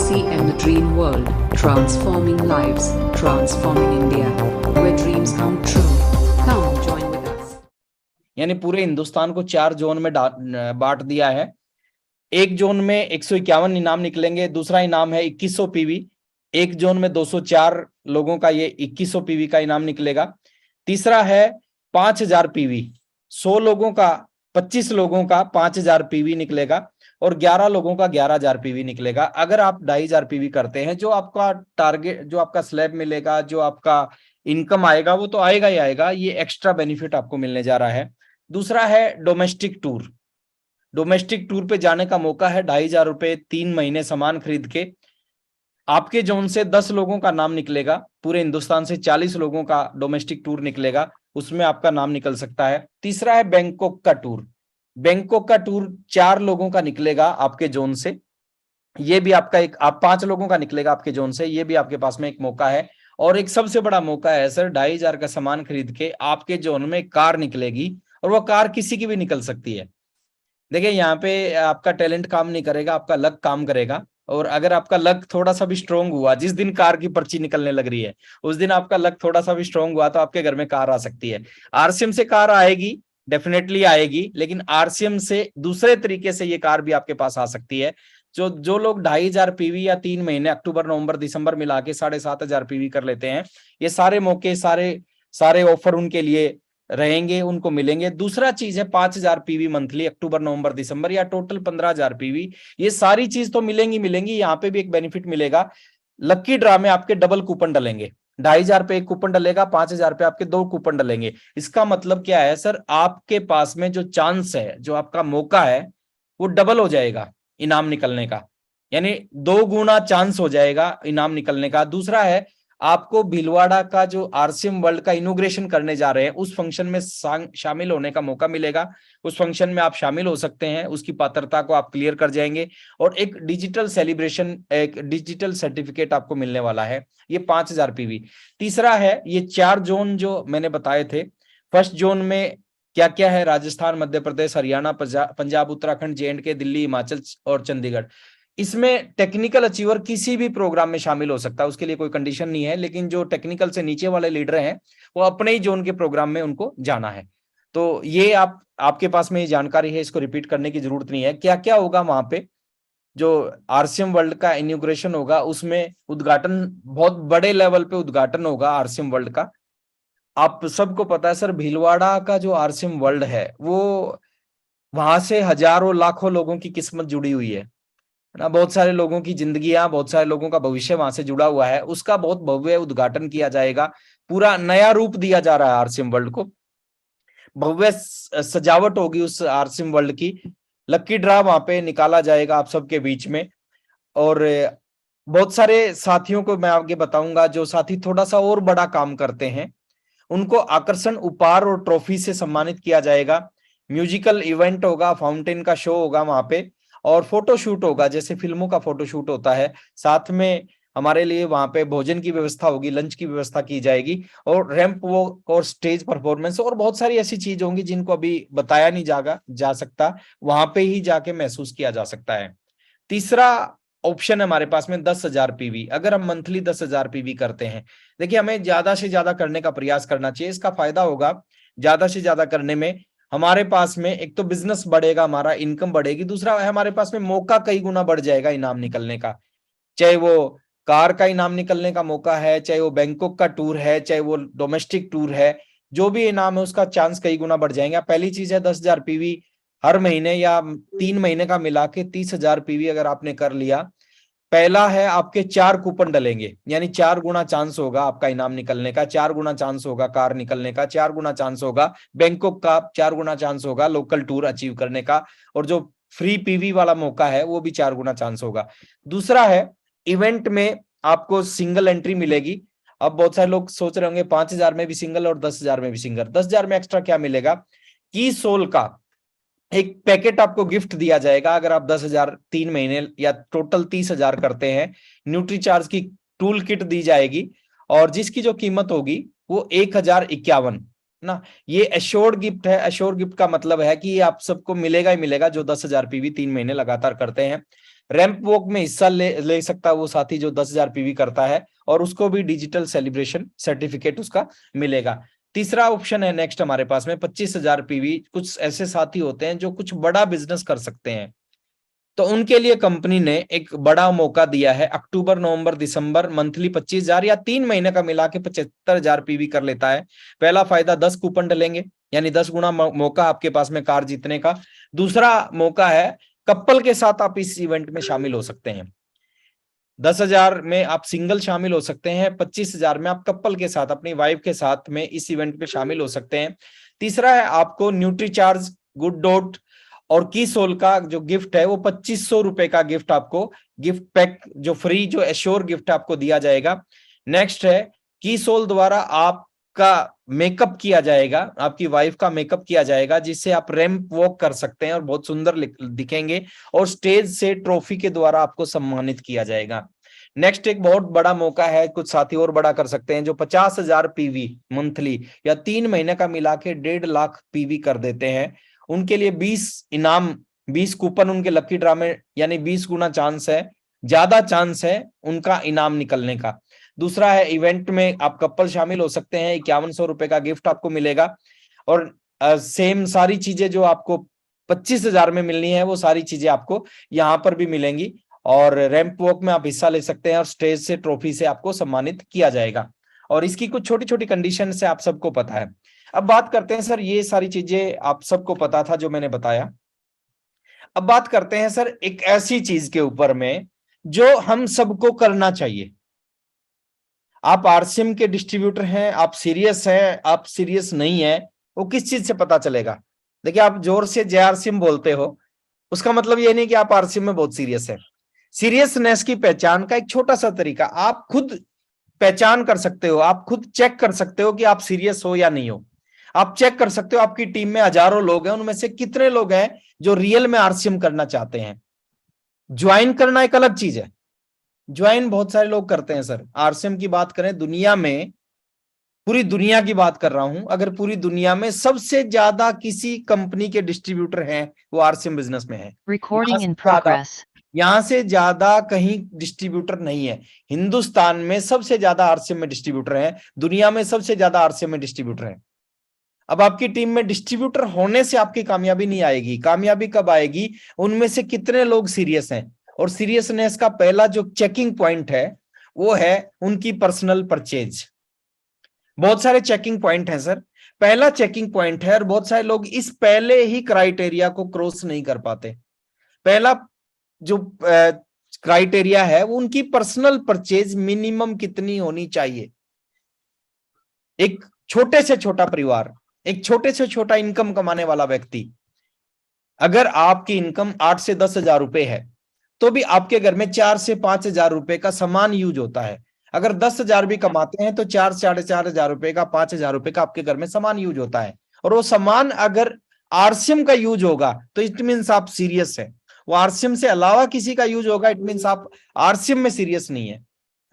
DCM The Dream World, transforming lives, transforming India, where dreams come true. Come join with us. यानी पूरे हिंदुस्तान को 4 zone में बांट दिया है। एक जोन में 151 इनाम निकलेंगे, दूसरा इनाम है 2100 पीवी, एक जोन में 204 लोगों का ये 2100 पीवी का इनाम निकलेगा। तीसरा है 5000 पीवी, 100 लोगों का 25 लोगों का 5000 पीवी निकलेगा और 11 लोगों का 11000 पीवी निकलेगा। अगर आप 2500 पीवी करते हैं, जो आपका टारगेट, जो आपका स्लैब मिलेगा, जो आपका इनकम आएगा, वो तो आएगा ही आएगा। ये एक्स्ट्रा बेनिफिट आपको मिलने जा रहा है। दूसरा है डोमेस्टिक टूर। डोमेस्टिक टूर पे जाने का मौका है 2500 रुपए 3 महीने सामान खरीद के। आपके जोन से 10 लोगों का नाम निकलेगा, पूरे हिंदुस्तान से 40 लोगों का डोमेस्टिक टूर निकलेगा, उसमें आपका नाम निकल सकता है। तीसरा है बैंकॉक का टूर। बैंकॉक का टूर 4 लोगों का निकलेगा आपके जोन से, ये भी आपका एक, आप 5 लोगों का निकलेगा आपके जोन से, ये भी आपके पास में एक मौका है। और एक सबसे बड़ा मौका है सर, 2500 का सामान खरीद के आपके जोन में कार निकलेगी, और वो कार किसी की भी निकल सकती है। देखिए, यहाँ पे आपका टैलेंट काम नहीं करेगा, आपका लक काम करेगा। और अगर आपका लक थोड़ा सा भी स्ट्रोंग हुआ, जिस दिन कार की पर्ची निकलने लग रही है उस दिन आपका लक थोड़ा सा भी स्ट्रोंग हुआ, तो आपके घर में कार आ सकती है। आरसीएम से कार आएगी, डेफिनेटली आएगी, लेकिन आरसीएम से दूसरे तरीके से ये कार भी आपके पास आ सकती है। जो लोग 2500 पीवी या 3 महीने अक्टूबर नवंबर दिसंबर मिला के 7500 पीवी कर लेते हैं, ये सारे मौके, सारे ऑफर उनके लिए रहेंगे, उनको मिलेंगे। दूसरा चीज है 5000 पीवी मंथली अक्टूबर नवंबर दिसंबर, या टोटल 15000 पीवी। ये सारी चीज तो मिलेंगी। यहाँ पे भी एक बेनिफिट मिलेगा, लक्की ड्रा में आपके डबल कूपन डलेंगे। 2500 पे एक कूपन डलेगा, 5000 पे आपके 2 कूपन डलेंगे। इसका मतलब क्या है सर, आपके पास में जो चांस है, जो आपका मौका है, वो डबल हो जाएगा इनाम निकलने का, यानी 2 गुना चांस हो जाएगा इनाम निकलने का। दूसरा है, आपको भीलवाड़ा का जो आरसीएम वर्ल्ड का इनॉग्रेशन करने जा रहे हैं, उस फंक्शन में शामिल होने का मौका मिलेगा। उस फंक्शन में आप शामिल हो सकते हैं, उसकी पात्रता को आप क्लियर कर जाएंगे, और एक डिजिटल सेलिब्रेशन, एक डिजिटल सर्टिफिकेट आपको मिलने वाला है। ये 5000 पीवी। तीसरा है, ये 4 जोन जो मैंने बताए थे। फर्स्ट जोन में क्या क्या है, राजस्थान, मध्य प्रदेश, हरियाणा, पंजाब, उत्तराखंड, जेएंडके, दिल्ली, हिमाचल और चंडीगढ़। इसमें टेक्निकल अचीवर किसी भी प्रोग्राम में शामिल हो सकता है, उसके लिए कोई कंडीशन नहीं है, लेकिन जो टेक्निकल से नीचे वाले लीडर हैं, वो अपने ही जोन के प्रोग्राम में उनको जाना है। तो ये आपके पास में ये जानकारी है, इसको रिपीट करने की जरूरत नहीं है। क्या क्या होगा वहां पे, जो आरसीएम वर्ल्ड का इनॉग्रेशन होगा, उसमें उद्घाटन, बहुत बड़े लेवल पे उद्घाटन होगा आरसीएम वर्ल्ड का। आप सबको पता है सर, भीलवाड़ा का जो आरसीएम वर्ल्ड है, वो वहां से हजारों लाखों लोगों की किस्मत जुड़ी हुई है ना, बहुत सारे लोगों की जिंदगियां, बहुत सारे लोगों का भविष्य वहां से जुड़ा हुआ है। उसका बहुत भव्य उद्घाटन किया जाएगा, पूरा नया रूप दिया जा रहा है आरसीएम वर्ल्ड को, भव्य सजावट होगी उस आरसीएम वर्ल्ड की। लक्की ड्रा वहां पे निकाला जाएगा आप सबके बीच में, और बहुत सारे साथियों को मैं आगे बताऊंगा, जो साथी थोड़ा सा और बड़ा काम करते हैं, उनको आकर्षण उपहार और ट्रॉफी से सम्मानित किया जाएगा। म्यूजिकल इवेंट होगा, फाउंटेन का शो होगा वहां पे, और फोटोशूट होगा, जैसे फिल्मों का फोटोशूट होता है। साथ में हमारे लिए वहां पे भोजन की व्यवस्था होगी, लंच की व्यवस्था की जाएगी, और रैंप वॉक और स्टेज परफॉर्मेंस और बहुत सारी ऐसी चीज होंगी जिनको अभी बताया नहीं जा सकता, वहां पे ही जाके महसूस किया जा सकता है। तीसरा ऑप्शन है हमारे पास में 10,000 पीवी। अगर हम मंथली 10,000 पीवी करते हैं, देखिए हमें ज्यादा से ज्यादा करने का प्रयास करना चाहिए। इसका फायदा होगा, ज्यादा से ज्यादा करने में हमारे पास में एक तो बिजनेस बढ़ेगा, हमारा इनकम बढ़ेगी, दूसरा है हमारे पास में मौका कई गुना बढ़ जाएगा इनाम निकलने का। चाहे वो कार का इनाम निकलने का मौका है, चाहे वो बैंकॉक का टूर है, चाहे वो डोमेस्टिक टूर है, जो भी इनाम है उसका चांस कई गुना बढ़ जाएगा। पहली चीज है 10,000 पीवी हर महीने या 3 महीने का मिला के 30,000 पीवी अगर आपने कर लिया। पहला है, आपके 4 कूपन डलेंगे, यानी 4 गुना चांस होगा आपका इनाम निकलने का, 4 गुना चांस होगा कार निकलने का, 4 गुना चांस होगा बैंकॉक का, 4 गुना चांस होगा लोकल टूर अचीव करने का, और जो फ्री पीवी वाला मौका है वो भी 4 गुना चांस होगा। दूसरा है, इवेंट में आपको सिंगल एंट्री मिलेगी। अब बहुत सारे लोग सोच रहे होंगे 5,000 में भी सिंगल और 10,000 में भी सिंगल। 10,000 में एक्स्ट्रा क्या मिलेगा, की सोल का एक पैकेट आपको गिफ्ट दिया जाएगा अगर आप 10,000 3 महीने या टोटल 30,000 करते हैं। न्यूट्री चार्ज की टूल किट दी जाएगी, और जिसकी जो कीमत होगी वो 1,051 ना। ये एश्योर्ड गिफ्ट है। एश्योर्ड गिफ्ट का मतलब है कि ये आप सबको मिलेगा ही मिलेगा, जो 10,000 पीवी 3 महीने लगातार करते हैं। रैंप वॉक में हिस्सा ले सकता है वो साथी जो 10,000 पीवी करता है, और उसको भी डिजिटल सेलिब्रेशन सर्टिफिकेट उसका मिलेगा। तीसरा ऑप्शन है नेक्स्ट हमारे पास में 25,000 पीवी। कुछ ऐसे साथी होते हैं जो कुछ बड़ा बिजनेस कर सकते हैं, तो उनके लिए कंपनी ने एक बड़ा मौका दिया है। अक्टूबर नवंबर दिसंबर मंथली 25,000 या 3 महीने का मिला के 75,000 पीवी कर लेता है। पहला फायदा 10 कूपन डलेंगे, यानी 10 गुना मौका आपके पास में कार जीतने का। दूसरा मौका है कपल के साथ आप इस इवेंट में शामिल हो सकते हैं। 10,000 में आप सिंगल शामिल हो सकते हैं, 25,000 में आप कपल के साथ अपनी वाइफ के साथ में इस इवेंट में शामिल हो सकते हैं। तीसरा है आपको न्यूट्रीचार्ज, गुड डॉट और की सोल का जो गिफ्ट है वो 2500 रुपए का गिफ्ट, आपको गिफ्ट पैक जो फ्री जो एश्योर गिफ्ट आपको दिया जाएगा। नेक्स्ट है की सोल द्वारा आपका मेकअप किया जाएगा, आपकी वाइफ का मेकअप किया जाएगा, जिससे आप रैंप वॉक कर सकते हैं और बहुत सुंदर दिखेंगे, और स्टेज से ट्रॉफी के द्वारा आपको सम्मानित किया जाएगा। नेक्स्ट एक बहुत बड़ा मौका है, कुछ साथी और बड़ा कर सकते हैं, जो 50,000 पीवी मंथली या 3 महीने का मिला के 1.5 लाख पीवी कर देते हैं, उनके लिए 20 इनाम, 20 कूपन उनके लकी ड्रा में, यानी 20 गुना चांस है, ज्यादा चांस है उनका इनाम निकलने का। दूसरा है इवेंट में आप कपल शामिल हो सकते हैं, 5100 रुपए का गिफ्ट आपको मिलेगा, और सेम सारी चीजें जो आपको 25,000 में मिलनी है वो सारी चीजें आपको यहाँ पर भी मिलेंगी, और रैंप वॉक में आप हिस्सा ले सकते हैं और स्टेज से ट्रॉफी से आपको सम्मानित किया जाएगा। और इसकी कुछ छोटी छोटी कंडीशन से आप सबको पता है। अब बात करते हैं सर, ये सारी चीजें आप सबको पता था जो मैंने बताया। अब बात करते हैं सर एक ऐसी चीज के ऊपर में जो हम सबको करना चाहिए। आप आरसीएम के डिस्ट्रीब्यूटर हैं, आप सीरियस हैं, आप सीरियस नहीं है, वो किस चीज से पता चलेगा? देखिए, आप जोर से जय आरसीएम बोलते हो, उसका मतलब ये नहीं कि आप आरसीएम में बहुत सीरियस है। सीरियसनेस की पहचान का एक छोटा सा तरीका, आप खुद पहचान कर सकते हो, आप खुद चेक कर सकते हो कि आप सीरियस हो या नहीं हो। आप चेक कर सकते हो आपकी टीम में हजारों लोग हैं, उनमें से कितने लोग हैं जो रियल में आरसीएम करना चाहते हैं। ज्वाइन करना एक अलग चीज है, ज्वाइन बहुत सारे लोग करते हैं सर। आरसीएम की बात करें दुनिया में, पूरी दुनिया की बात कर रहा हूं, अगर पूरी दुनिया में सबसे ज्यादा किसी कंपनी के डिस्ट्रीब्यूटर हैं वो आरसीएम बिजनेस में है। Recording in progress. यहां से ज्यादा कहीं डिस्ट्रीब्यूटर नहीं है। हिंदुस्तान में सबसे ज्यादा आरसीएम में डिस्ट्रीब्यूटर है, दुनिया में सबसे ज्यादा आरसीएम में डिस्ट्रीब्यूटर है। अब आपकी टीम में डिस्ट्रीब्यूटर होने से आपकी कामयाबी नहीं आएगी। कामयाबी कब आएगी? उनमें से कितने लोग सीरियस हैं। और सीरियसनेस का पहला जो चेकिंग पॉइंट है वो है उनकी पर्सनल परचेज। बहुत सारे चेकिंग पॉइंट हैं सर, पहला चेकिंग पॉइंट है, और बहुत सारे लोग इस पहले ही क्राइटेरिया को क्रॉस नहीं कर पाते। पहला जो क्राइटेरिया है वो उनकी पर्सनल परचेज मिनिमम कितनी होनी चाहिए। एक छोटे से छोटा परिवार, एक छोटे से छोटा इनकम कमाने वाला व्यक्ति, अगर आपकी इनकम 8 से 10,000 रुपए है तो भी आपके घर में 4 से 5,000 रुपए का सामान यूज होता है। अगर 10,000 भी कमाते हैं तो 4 साढ़े 4,000 रुपए का, 5,000 रुपए का आपके घर में सामान यूज होता है। और वो सामान अगर आरसीएम का यूज होगा तो इट मीन्स आप सीरियस है। वो आरसीएम से अलावा किसी का यूज होगा, इट मीन्स आप आरसीएम में सीरियस नहीं है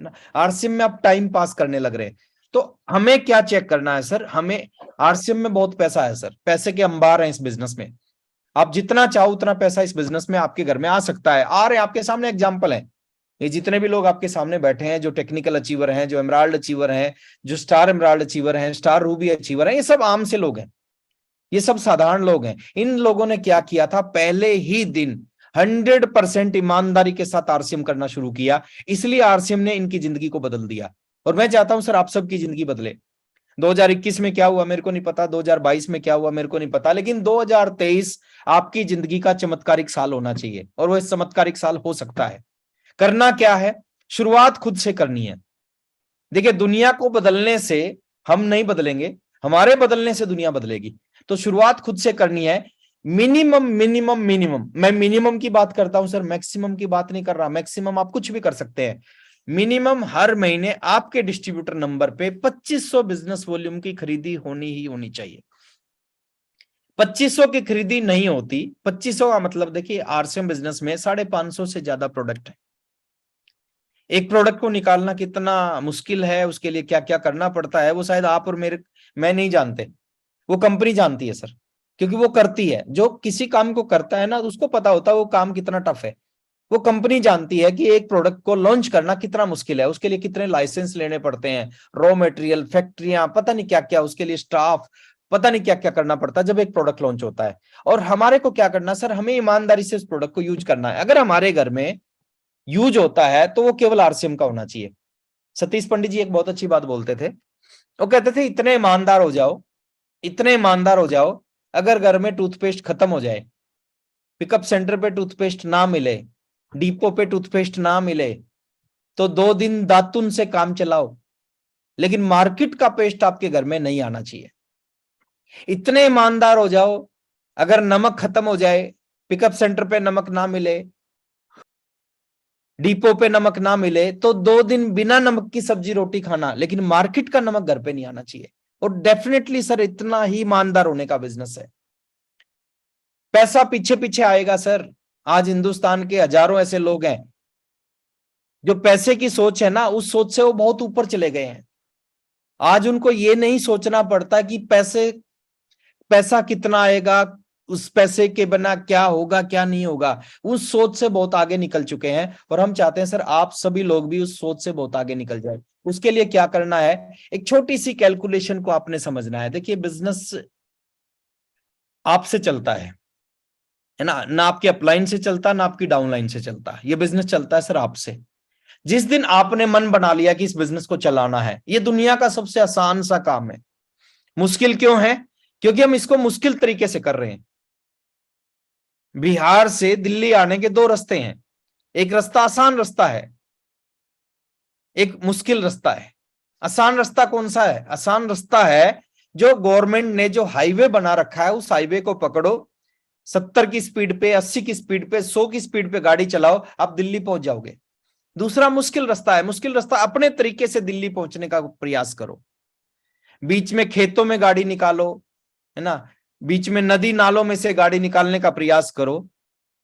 ना, आरसीएम में आप टाइम पास करने लग रहे हैं। तो हमें क्या चेक करना है सर? हमें आरसीएम में बहुत पैसा है सर, पैसे के अंबार हैं इस बिजनेस में। आप जितना चाहो उतना पैसा इस बिजनेस में आपके घर में आ सकता है। आ रहे आपके सामने एग्जाम्पल है, ये जितने भी लोग आपके सामने बैठे हैं जो टेक्निकल अचीवर हैं, जो एमराल्ड अचीवर हैं, जो स्टार एमराल्ड अचीवर हैं, स्टार रूबी अचीवर हैं, ये सब आम से लोग हैं, ये सब साधारण लोग हैं। इन लोगों ने क्या किया था? पहले ही दिन 100% ईमानदारी के साथ आरसीएम करना शुरू किया, इसलिए आरसीएम ने इनकी जिंदगी को बदल दिया। और मैं चाहता हूं सर आप सबकी जिंदगी बदले। 2021 में क्या हुआ मेरे को नहीं पता, 2022 में क्या हुआ मेरे को नहीं पता, लेकिन 2023 आपकी जिंदगी का चमत्कारिक साल होना चाहिए, और वो चमत्कारिक साल हो सकता है। करना क्या है? शुरुआत खुद से करनी है। देखिए, दुनिया को बदलने से हम नहीं बदलेंगे, हमारे बदलने से दुनिया बदलेगी। तो शुरुआत खुद से करनी है। मिनिमम मिनिमम मिनिमम, मैं मिनिमम की बात करता हूं सर, मैक्सिमम की बात नहीं कर रहा। मैक्सिमम आप कुछ भी कर सकते हैं। मिनिमम हर महीने आपके डिस्ट्रीब्यूटर नंबर पे 2500 बिजनेस वॉल्यूम की खरीदी होनी ही होनी चाहिए। 2500 की खरीदी नहीं होती, 2500 का मतलब देखिए आरसीएम बिजनेस में 550 से ज्यादा प्रोडक्ट है। एक प्रोडक्ट को निकालना कितना मुश्किल है, उसके लिए क्या क्या करना पड़ता है, वो शायद आप और मैं नहीं जानते, वो कंपनी जानती है सर, क्योंकि वो करती है। जो किसी काम को करता है ना, उसको पता होता है वो काम कितना टफ है। वो कंपनी जानती है कि एक प्रोडक्ट को लॉन्च करना कितना मुश्किल है, उसके लिए कितने लाइसेंस लेने पड़ते हैं, रॉ मटेरियल, फैक्ट्रियां, पता नहीं क्या क्या, उसके लिए स्टाफ, पता नहीं क्या क्या करना पड़ता है जब एक प्रोडक्ट लॉन्च होता है। और हमारे को क्या करना सर, हमें ईमानदारी से उस प्रोडक्ट को यूज करना है। अगर हमारे घर में यूज होता है तो वो केवल आरसीएम का होना चाहिए। सतीश पंडित जी एक बहुत अच्छी बात बोलते थे, वो कहते थे इतने ईमानदार हो जाओ, इतने ईमानदार हो जाओ, अगर घर में टूथपेस्ट खत्म हो जाए, पिकअप सेंटर पे टूथपेस्ट ना मिले, डिपो पे टूथपेस्ट ना मिले, तो 2 दिन दातुन से काम चलाओ, लेकिन मार्केट का पेस्ट आपके घर में नहीं आना चाहिए। इतने ईमानदार हो जाओ, अगर नमक खत्म हो जाए, पिकअप सेंटर पे नमक ना मिले, डिपो पे नमक ना मिले, तो 2 दिन बिना नमक की सब्जी रोटी खाना, लेकिन मार्केट का नमक घर पे नहीं आना चाहिए। और डेफिनेटली सर इतना ही ईमानदार होने का बिजनेस है। पैसा पीछे पीछे आएगा सर। आज हिंदुस्तान के हजारों ऐसे लोग हैं जो पैसे की सोच है ना, उस सोच से वो बहुत ऊपर चले गए हैं। आज उनको ये नहीं सोचना पड़ता कि पैसा कितना आएगा, उस पैसे के बिना क्या होगा क्या नहीं होगा, उस सोच से बहुत आगे निकल चुके हैं। और हम चाहते हैं सर आप सभी लोग भी उस सोच से बहुत आगे निकल जाए। उसके लिए क्या करना है, एक छोटी सी कैलकुलेशन को आपने समझना है। देखिए बिजनेस आपसे चलता है ना, ना आपके अपलाइन से चलता, ना आपकी डाउनलाइन से चलता, ये बिजनेस चलता है सर आपसे। जिस दिन आपने मन बना लिया कि इस बिजनेस को चलाना है, ये दुनिया का सबसे आसान सा काम है। मुश्किल क्यों है? क्योंकि हम इसको मुश्किल तरीके से कर रहे हैं। बिहार से दिल्ली आने के 2 रास्ते हैं, एक रास्ता आसान रास्ता है, एक मुश्किल रास्ता है। आसान रास्ता कौन सा है? आसान रास्ता है जो गवर्नमेंट ने जो हाईवे बना रखा है, उस हाईवे को पकड़ो, 70 की स्पीड पे, 80 की स्पीड पे, 100 की स्पीड पे गाड़ी चलाओ, आप दिल्ली पहुंच जाओगे। दूसरा मुश्किल रास्ता है, मुश्किल रास्ता अपने तरीके से दिल्ली पहुंचने का प्रयास करो। बीच में खेतों में गाड़ी निकालो, है ना, बीच में नदी नालों में से गाड़ी निकालने का प्रयास करो।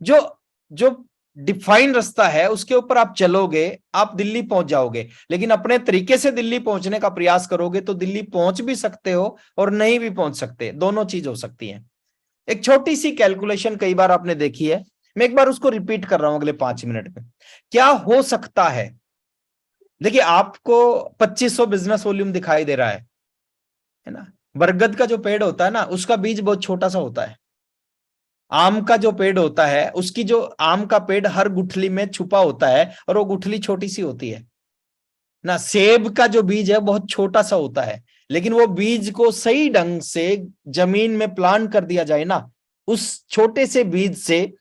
जो जो डिफाइन रास्ता है उसके ऊपर आप चलोगे, आप दिल्ली पहुंच जाओगे। लेकिन अपने तरीके से दिल्ली पहुंचने का प्रयास करोगे तो दिल्ली पहुंच भी सकते हो और नहीं भी पहुंच सकते, दोनों चीज हो सकती है। एक छोटी सी कैलकुलेशन कई बार आपने देखी है, मैं एक बार उसको रिपीट कर रहा हूं अगले 5 मिनट में। क्या हो सकता है? देखिए आपको 2500 बिजनेस वॉल्यूम दिखाई दे रहा है ना। बरगद का जो पेड़ होता है ना, उसका बीज बहुत छोटा सा होता है। आम का जो पेड़ होता है, उसकी जो आम का पेड़ हर गुठली में छुपा होता है और वो गुठली छोटी सी होती है ना। सेब का जो बीज है बहुत छोटा सा होता है, लेकिन वो बीज को सही ढंग से जमीन में प्लांट कर दिया जाए ना, उस छोटे से बीज से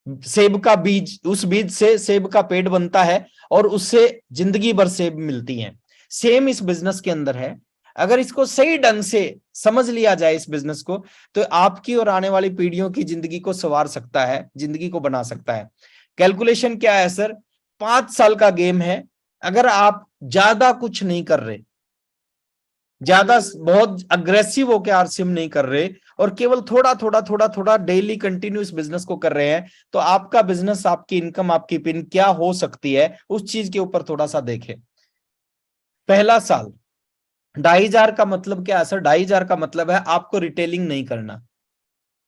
सेब का बीज, उस बीज से सेब का पेड़ बनता है और उससे जिंदगी भर सेब मिलती हैं। सेम इस बिजनेस के अंदर है। अगर इसको सही ढंग से समझ लिया जाए इस बिजनेस को, तो आपकी और आने वाली पीढ़ियों की जिंदगी को संवार सकता है, जिंदगी को बना सकता है। कैलकुलेशन क्या है सर? 5 साल का गेम है। अगर आप ज्यादा कुछ नहीं कर रहे, ज्यादा बहुत अग्रेसिव होकर आरसीएम नहीं कर रहे, और केवल थोड़ा थोड़ा थोड़ा थोड़ा डेली कंटिन्यूस बिजनेस को कर रहे हैं, तो आपका बिजनेस, आपकी इनकम, आपकी पिन क्या हो सकती है, उस चीज के ऊपर थोड़ा सा देखें। पहला साल 2,500 का मतलब क्या है सर? 2,500 का मतलब है आपको रिटेलिंग नहीं करना,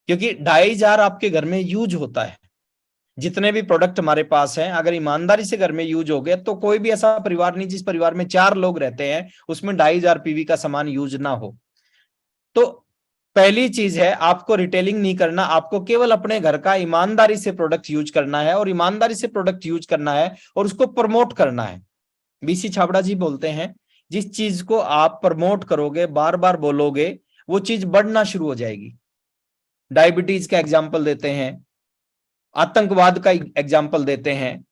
क्योंकि 2,500 आपके घर में यूज होता है। जितने भी प्रोडक्ट हमारे पास हैं, अगर ईमानदारी से घर में यूज हो गए, तो कोई भी ऐसा परिवार नहीं जिस परिवार में 4 लोग रहते हैं उसमें 2,500 पीवी का सामान यूज ना हो। तो पहली चीज है, आपको रिटेलिंग नहीं करना, आपको केवल अपने घर का ईमानदारी से प्रोडक्ट यूज करना है, और ईमानदारी से प्रोडक्ट यूज करना है और उसको प्रमोट करना है। बीसी छाबड़ा जी बोलते हैं, जिस चीज को आप प्रमोट करोगे, बार बार बोलोगे, वो चीज बढ़ना शुरू हो जाएगी। डायबिटीज का एग्जाम्पल देते हैं, आतंकवाद का एग्जाम्पल देते हैं,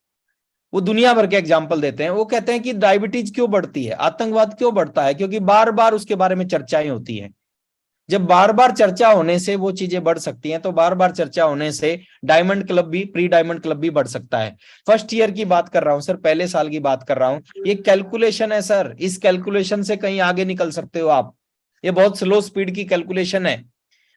वो दुनिया भर के एग्जाम्पल देते हैं। वो कहते हैं कि डायबिटीज क्यों बढ़ती है, आतंकवाद क्यों बढ़ता है? क्योंकि बार बार उसके बारे में चर्चाएं होती है। जब बार बार चर्चा होने से वो चीजें बढ़ सकती हैं, तो बार बार चर्चा होने से डायमंड क्लब भी, प्री डायमंड क्लब भी बढ़ सकता है। फर्स्ट ईयर की बात कर रहा हूं सर, पहले साल की बात कर रहा हूं। ये कैलकुलेशन है सर, इस कैलकुलेशन से कहीं आगे निकल सकते हो आप। ये बहुत स्लो स्पीड की कैलकुलेशन है।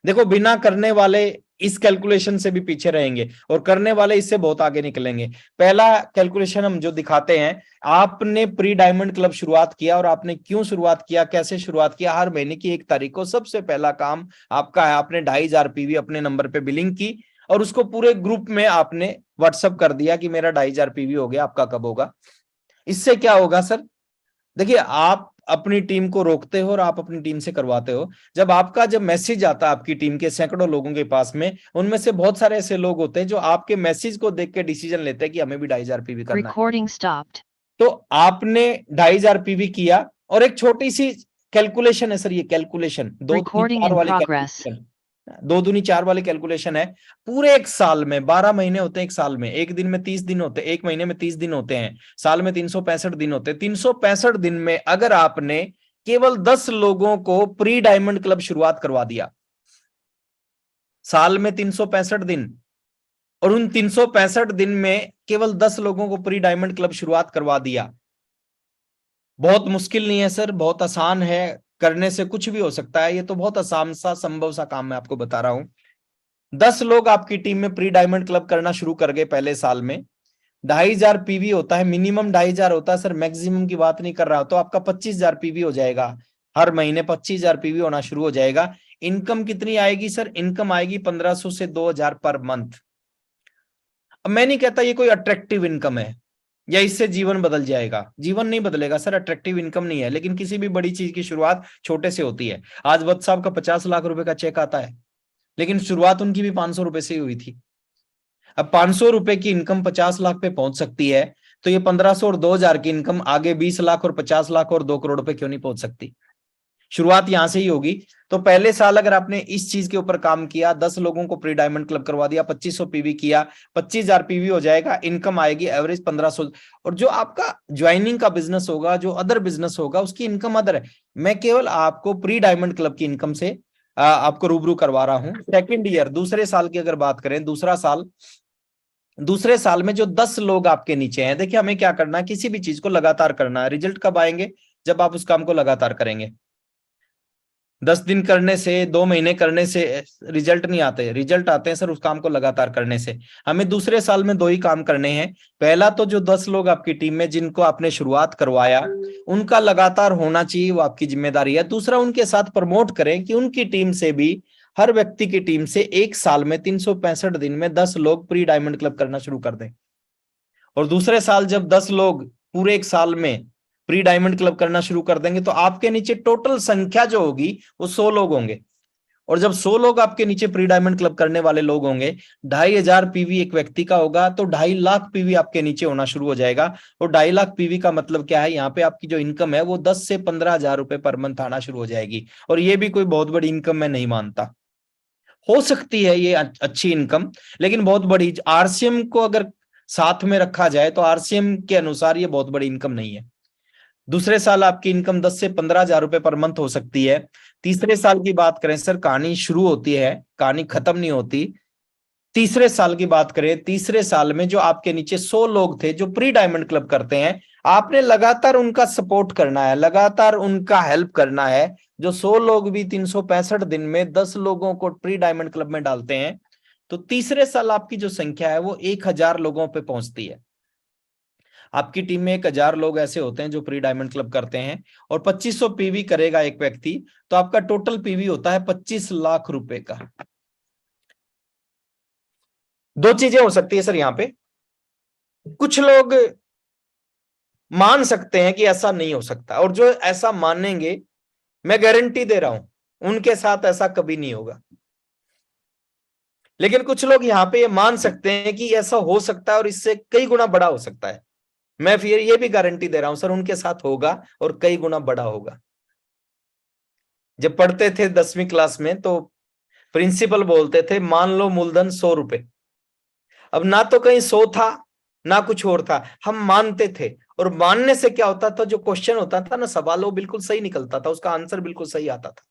देखो, बिना करने वाले इस कैलकुलेशन से भी पीछे रहेंगे और करने वाले इससे बहुत आगे निकलेंगे। पहला कैलकुलेशन हम जो दिखाते हैं, आपने प्री डायमंड क्लब शुरुआत किया, और आपने क्यों शुरुआत किया, कैसे शुरुआत किया? हर महीने की 1 तारीख को सबसे पहला काम आपका है, आपने 2,500 पीवी अपने नंबर पे बिलिंग की, और उसको पूरे ग्रुप में आपने व्हाट्सअप कर दिया कि मेरा 2500 पीवी हो गया, आपका कब होगा। इससे क्या होगा सर, देखिए आप अपनी टीम को रोकते हो और आप अपनी टीम से करवाते हो। जब मैसेज आता है आपकी टीम के सैकड़ों लोगों के पास में, उनमें से बहुत सारे ऐसे लोग होते हैं जो आपके मैसेज को देख के डिसीजन लेते हैं कि हमें भी 2500 पीवी करना है। Recording stopped. तो आपने 2500 पीवी किया, और एक छोटी सी कैलकुलेशन है सर, ये कैलकुलेशन 2 दूनी Recording 4 in वाली progress. कैलकुलेशन, 2 दूनी 4 वाली कैलकुलेशन है। पूरे एक साल में 12 महीने होते हैं, एक साल में एक दिन में 30 दिन होते हैं, एक महीने में 30 दिन होते हैं, साल में 365 दिन होते हैं। 365 दिन में अगर आपने केवल 10 लोगों को प्री डायमंड क्लब शुरुआत करवा दिया, साल में 365 दिन, और उन 365 दिन में केवल 10 लोगों को प्री डायमंड क्लब शुरुआत करवा दिया। बहुत मुश्किल नहीं है सर, बहुत आसान है, करने से कुछ भी हो सकता है। ये तो बहुत आसान सा संभव सा काम मैं आपको बता रहा हूं। 10 लोग आपकी टीम में प्री डायमंड क्लब करना शुरू कर गए पहले साल में, 2500 पीवी होता है, मिनिमम 2500 होता है सर, मैक्सिमम की बात नहीं कर रहा, तो आपका 25,000 पीवी हो जाएगा। हर महीने 25,000 पीवी होना शुरू हो जाएगा। इनकम कितनी आएगी सर, इनकम आएगी 1500 से 2000 पर मंथ। अब मैं नहीं कहता ये कोई अट्रैक्टिव इनकम है या इससे जीवन बदल जाएगा, जीवन नहीं बदलेगा सर, अट्रैक्टिव इनकम नहीं है, लेकिन किसी भी बड़ी चीज की शुरुआत छोटे से होती है। आज वत्स साहब का 50 लाख रुपए का चेक आता है, लेकिन शुरुआत उनकी भी 500 रुपए से ही हुई थी। अब 500 रुपए की इनकम 50 लाख पे पहुंच सकती है, तो ये 1500 और 2000 की इनकम आगे 20 लाख और 50 लाख और 2 करोड़ रुपए क्यों नहीं पहुंच सकती। शुरुआत यहां से ही होगी। तो पहले साल अगर आपने इस चीज के ऊपर काम किया, 10 लोगों को प्री डायमंड क्लब करवा दिया, 2500 पीवी किया, 25,000 पीवी हो जाएगा, इनकम आएगी एवरेज 1500। और जो आपका ज्वाइनिंग का बिजनेस होगा, जो अदर बिजनेस होगा, उसकी इनकम अदर है। मैं केवल आपको प्री डायमंड क्लब की इनकम से आपको रूबरू करवा रहा हूं। सेकेंड ईयर, दूसरे साल की अगर बात करें, दूसरे साल में जो 10 लोग आपके नीचे हैं, देखिए हमें क्या करना है, किसी भी चीज को लगातार करना है। रिजल्ट कब आएंगे, जब आप उस काम को लगातार करेंगे। 10 दिन करने से, 2 महीने करने से रिजल्ट नहीं आते, रिजल्ट आते हैं सर उस काम को लगातार करने से। हमें दूसरे साल में 2 ही काम करने हैं। पहला तो जो 10 लोग आपकी टीम में जिनको आपने शुरुआत करवाया, उनका लगातार होना चाहिए, वो आपकी जिम्मेदारी है। दूसरा, उनके साथ प्रमोट करें कि उनकी टीम से भी, हर व्यक्ति की टीम से एक साल में 365 दिन में 10 लोग प्री डायमंड क्लब करना शुरू कर दें। और दूसरे साल जब 10 लोग पूरे एक साल में प्री डायमंड क्लब करना शुरू कर देंगे, तो आपके नीचे टोटल संख्या जो होगी वो 100 लोग होंगे। और जब 100 लोग आपके नीचे प्री डायमंड क्लब करने वाले लोग होंगे, 2500 पीवी एक व्यक्ति का होगा, तो 2.5 लाख पीवी आपके नीचे होना शुरू हो जाएगा। और 2.5 लाख पीवी का मतलब क्या है, यहाँ पे आपकी जो इनकम है वो 10 से 15,000 रुपए पर मंथ आना शुरू हो जाएगी। और ये भी कोई बहुत बड़ी इनकम मैं नहीं मानता, हो सकती है ये अच्छी इनकम, लेकिन बहुत बड़ी, आरसीएम को अगर साथ में रखा जाए तो आरसीएम के अनुसार ये बहुत बड़ी इनकम नहीं है। दूसरे साल आपकी इनकम 10 से 15,000 रुपए पर मंथ हो सकती है। तीसरे साल की बात करें सर, कहानी शुरू होती है, कहानी खत्म नहीं होती। तीसरे साल की बात करें, तीसरे साल में जो आपके नीचे 100 लोग थे जो प्री डायमंड क्लब करते हैं, आपने लगातार उनका सपोर्ट करना है, लगातार उनका हेल्प करना है। जो 100 लोग भी 365 दिन में 10 लोगों को प्री डायमंड क्लब में डालते हैं, तो तीसरे साल आपकी जो संख्या है वो 1000 लोगों पे पहुंचती है। आपकी टीम में 1000 लोग ऐसे होते हैं जो प्री डायमंड क्लब करते हैं, और 2500 पीवी करेगा एक व्यक्ति, तो आपका टोटल पीवी होता है 25 लाख रुपए का। 2 चीजें हो सकती है सर यहाँ पे। कुछ लोग मान सकते हैं कि ऐसा नहीं हो सकता, और जो ऐसा मानेंगे, मैं गारंटी दे रहा हूं उनके साथ ऐसा कभी नहीं होगा। लेकिन कुछ लोग यहाँ पे ये मान सकते हैं कि ऐसा हो सकता है और इससे कई गुना बड़ा हो सकता है। मैं फिर ये भी गारंटी दे रहा हूं सर, उनके साथ होगा और कई गुना बड़ा होगा। जब पढ़ते थे 10वीं क्लास में, तो प्रिंसिपल बोलते थे, मान लो मूलधन 100 रुपए। अब ना तो कहीं 100 था ना कुछ और था, हम मानते थे। और मानने से क्या होता था, जो क्वेश्चन होता था ना, सवाल, वो बिल्कुल सही निकलता था, उसका आंसर बिल्कुल सही आता था।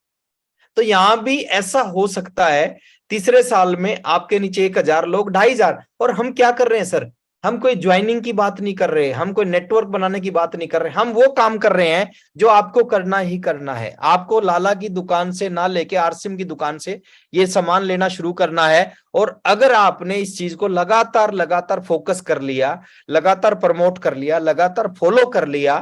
तो यहां भी ऐसा हो सकता है। तीसरे साल में आपके नीचे 1000 लोग, 2500। और हम क्या कर रहे हैं सर, हम कोई ज्वाइनिंग की बात नहीं कर रहे, हम कोई नेटवर्क बनाने की बात नहीं कर रहे, हम वो काम कर रहे हैं जो आपको करना ही करना है। आपको लाला की दुकान से ना लेके आरसीएम की दुकान से ये सामान लेना शुरू करना है। और अगर आपने इस चीज को लगातार लगातार फोकस कर लिया, लगातार प्रमोट कर लिया, लगातार फॉलो कर लिया,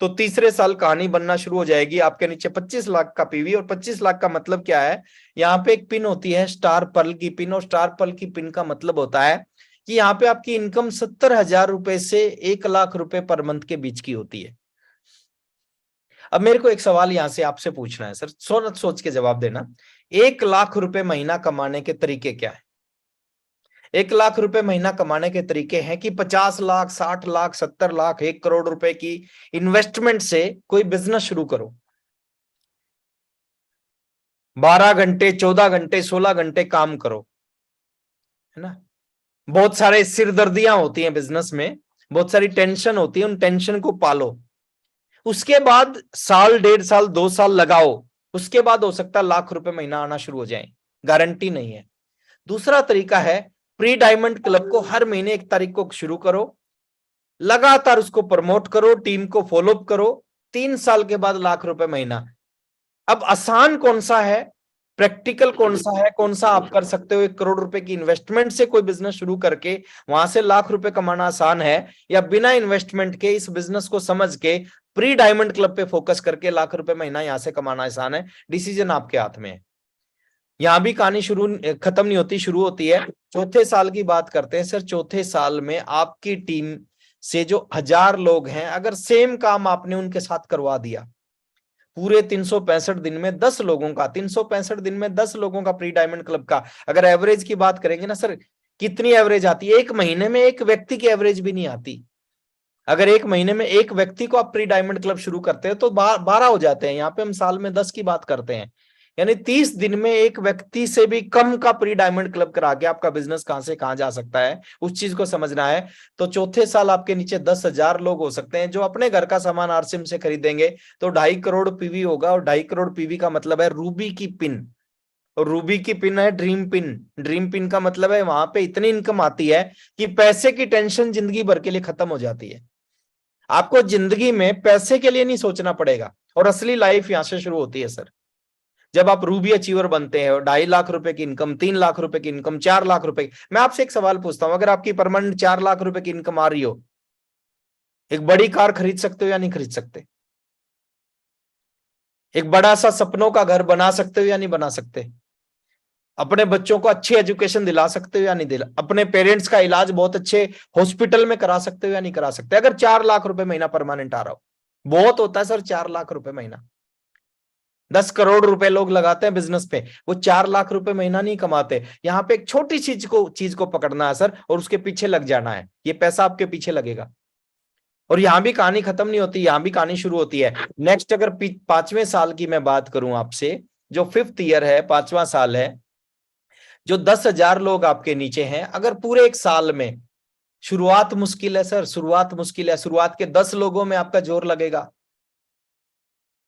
तो तीसरे साल कहानी बनना शुरू हो जाएगी। आपके नीचे 25 लाख का पीवी, और 25 लाख का मतलब क्या है, यहाँ पे एक पिन होती है स्टार पर्ल की पिन, और स्टार पर्ल की पिन का मतलब होता है कि यहाँ पे आपकी इनकम 70,000 रुपए से 1 लाख रुपए पर मंथ के बीच की होती है। अब मेरे को एक सवाल यहां से आपसे पूछना है सर, सोच के जवाब देना। 1 लाख रुपए महीना कमाने के तरीके क्या है? 1 लाख रुपए महीना कमाने के तरीके हैं कि 50 लाख, 60 लाख, 70 लाख, 1 करोड़ रुपए की इन्वेस्टमेंट से कोई बिजनेस शुरू करो। 12 घंटे, 14 घंटे, 16 घंटे काम करो, है ना। बहुत सारे सिरदर्दियां होती हैं बिजनेस में, बहुत सारी टेंशन होती है, उन टेंशन को पालो। उसके बाद साल, 1.5 साल, 2 साल लगाओ, उसके बाद हो सकता है लाख रुपए महीना आना शुरू हो जाए, गारंटी नहीं है। दूसरा तरीका है, प्री डायमंड क्लब को हर महीने 1 तारीख को शुरू करो, लगातार उसको प्रमोट करो, टीम को फॉलो अप करो, 3 साल के बाद लाख रुपए महीना। अब आसान कौन सा है, प्रैक्टिकल कौन सा है, कौन सा आप कर सकते हो? 1 करोड़ रुपए की इन्वेस्टमेंट से कोई बिजनेस शुरू करके वहां से लाख रुपए कमाना आसान है, या बिना इन्वेस्टमेंट के इस बिजनेस को समझ के प्री डायमंड क्लब पे फोकस करके लाख रुपए महीना यहां से कमाना आसान है? डिसीजन आपके हाथ में है। यहां भी कहानी शुरू खत्म नहीं होती, शुरू होती है। चौथे साल की बात करते हैं सर। चौथे साल में आपकी टीम से जो 1000 लोग हैं, अगर सेम काम आपने उनके साथ करवा दिया, पूरे 365 दिन में 10 लोगों का, 365 दिन में 10 लोगों का प्री डायमंड क्लब का, अगर एवरेज की बात करेंगे ना सर, कितनी एवरेज आती है? एक महीने में एक व्यक्ति की एवरेज भी नहीं आती। अगर एक महीने में एक व्यक्ति को आप प्री डायमंड क्लब शुरू करते हैं तो 12 हो जाते हैं। यहाँ पे हम साल में 10 की बात करते हैं, यानी 30 दिन में एक व्यक्ति से भी कम का प्री डायमंड क्लब करा के आपका बिजनेस कहां से कहां जा सकता है, उस चीज को समझना है। तो चौथे साल आपके नीचे 10,000 लोग हो सकते हैं जो अपने घर का सामान आरसीएम से खरीदेंगे, तो 2.5 करोड़ पीवी होगा। और 2.5 करोड़ पीवी का मतलब है रूबी की पिन, और रूबी की पिन है ड्रीम पिन। ड्रीम पिन का मतलब है वहां पे इतनी इनकम आती है कि पैसे की टेंशन जिंदगी भर के लिए खत्म हो जाती है। आपको जिंदगी में पैसे के लिए नहीं सोचना पड़ेगा, और असली लाइफ यहां से शुरू होती है सर। जब आप रूबी अचीवर बनते हैं, 2.5 लाख रुपए की इनकम, 3 लाख रुपए की इनकम, 4 लाख रुपए की। मैं आपसे एक सवाल पूछता हूं, अगर आपकी परमानेंट 4 लाख रुपए की इनकम आ रही हो, एक बड़ी कार खरीद सकते हो या नहीं खरीद सकते? एक बड़ा सा सपनों का घर बना सकते हो या नहीं बना सकते? अपने बच्चों को अच्छी एजुकेशन दिला सकते हो या नहीं दिला? अपने पेरेंट्स का इलाज बहुत अच्छे हॉस्पिटल में करा सकते हो या नहीं करा सकते? अगर 4 लाख रुपए महीना परमानेंट आ रहा हो, बहुत होता है सर 4 लाख रुपए महीना। 10 करोड़ रुपए लोग लगाते हैं बिजनेस पे, वो 4 लाख रुपए महीना नहीं कमाते। यहाँ पे एक छोटी चीज को पकड़ना है सर, और उसके पीछे लग जाना है। ये पैसा आपके पीछे लगेगा। और यहाँ भी कहानी खत्म नहीं होती, यहाँ भी कहानी शुरू होती है। नेक्स्ट, अगर 5वें साल की मैं बात करूं आपसे, जो 5th ईयर है, 5वां साल है, जो 10,000 लोग आपके नीचे हैं, अगर पूरे एक साल में, शुरुआत मुश्किल है सर, शुरुआत मुश्किल है। शुरुआत के 10 लोगों में आपका जोर लगेगा,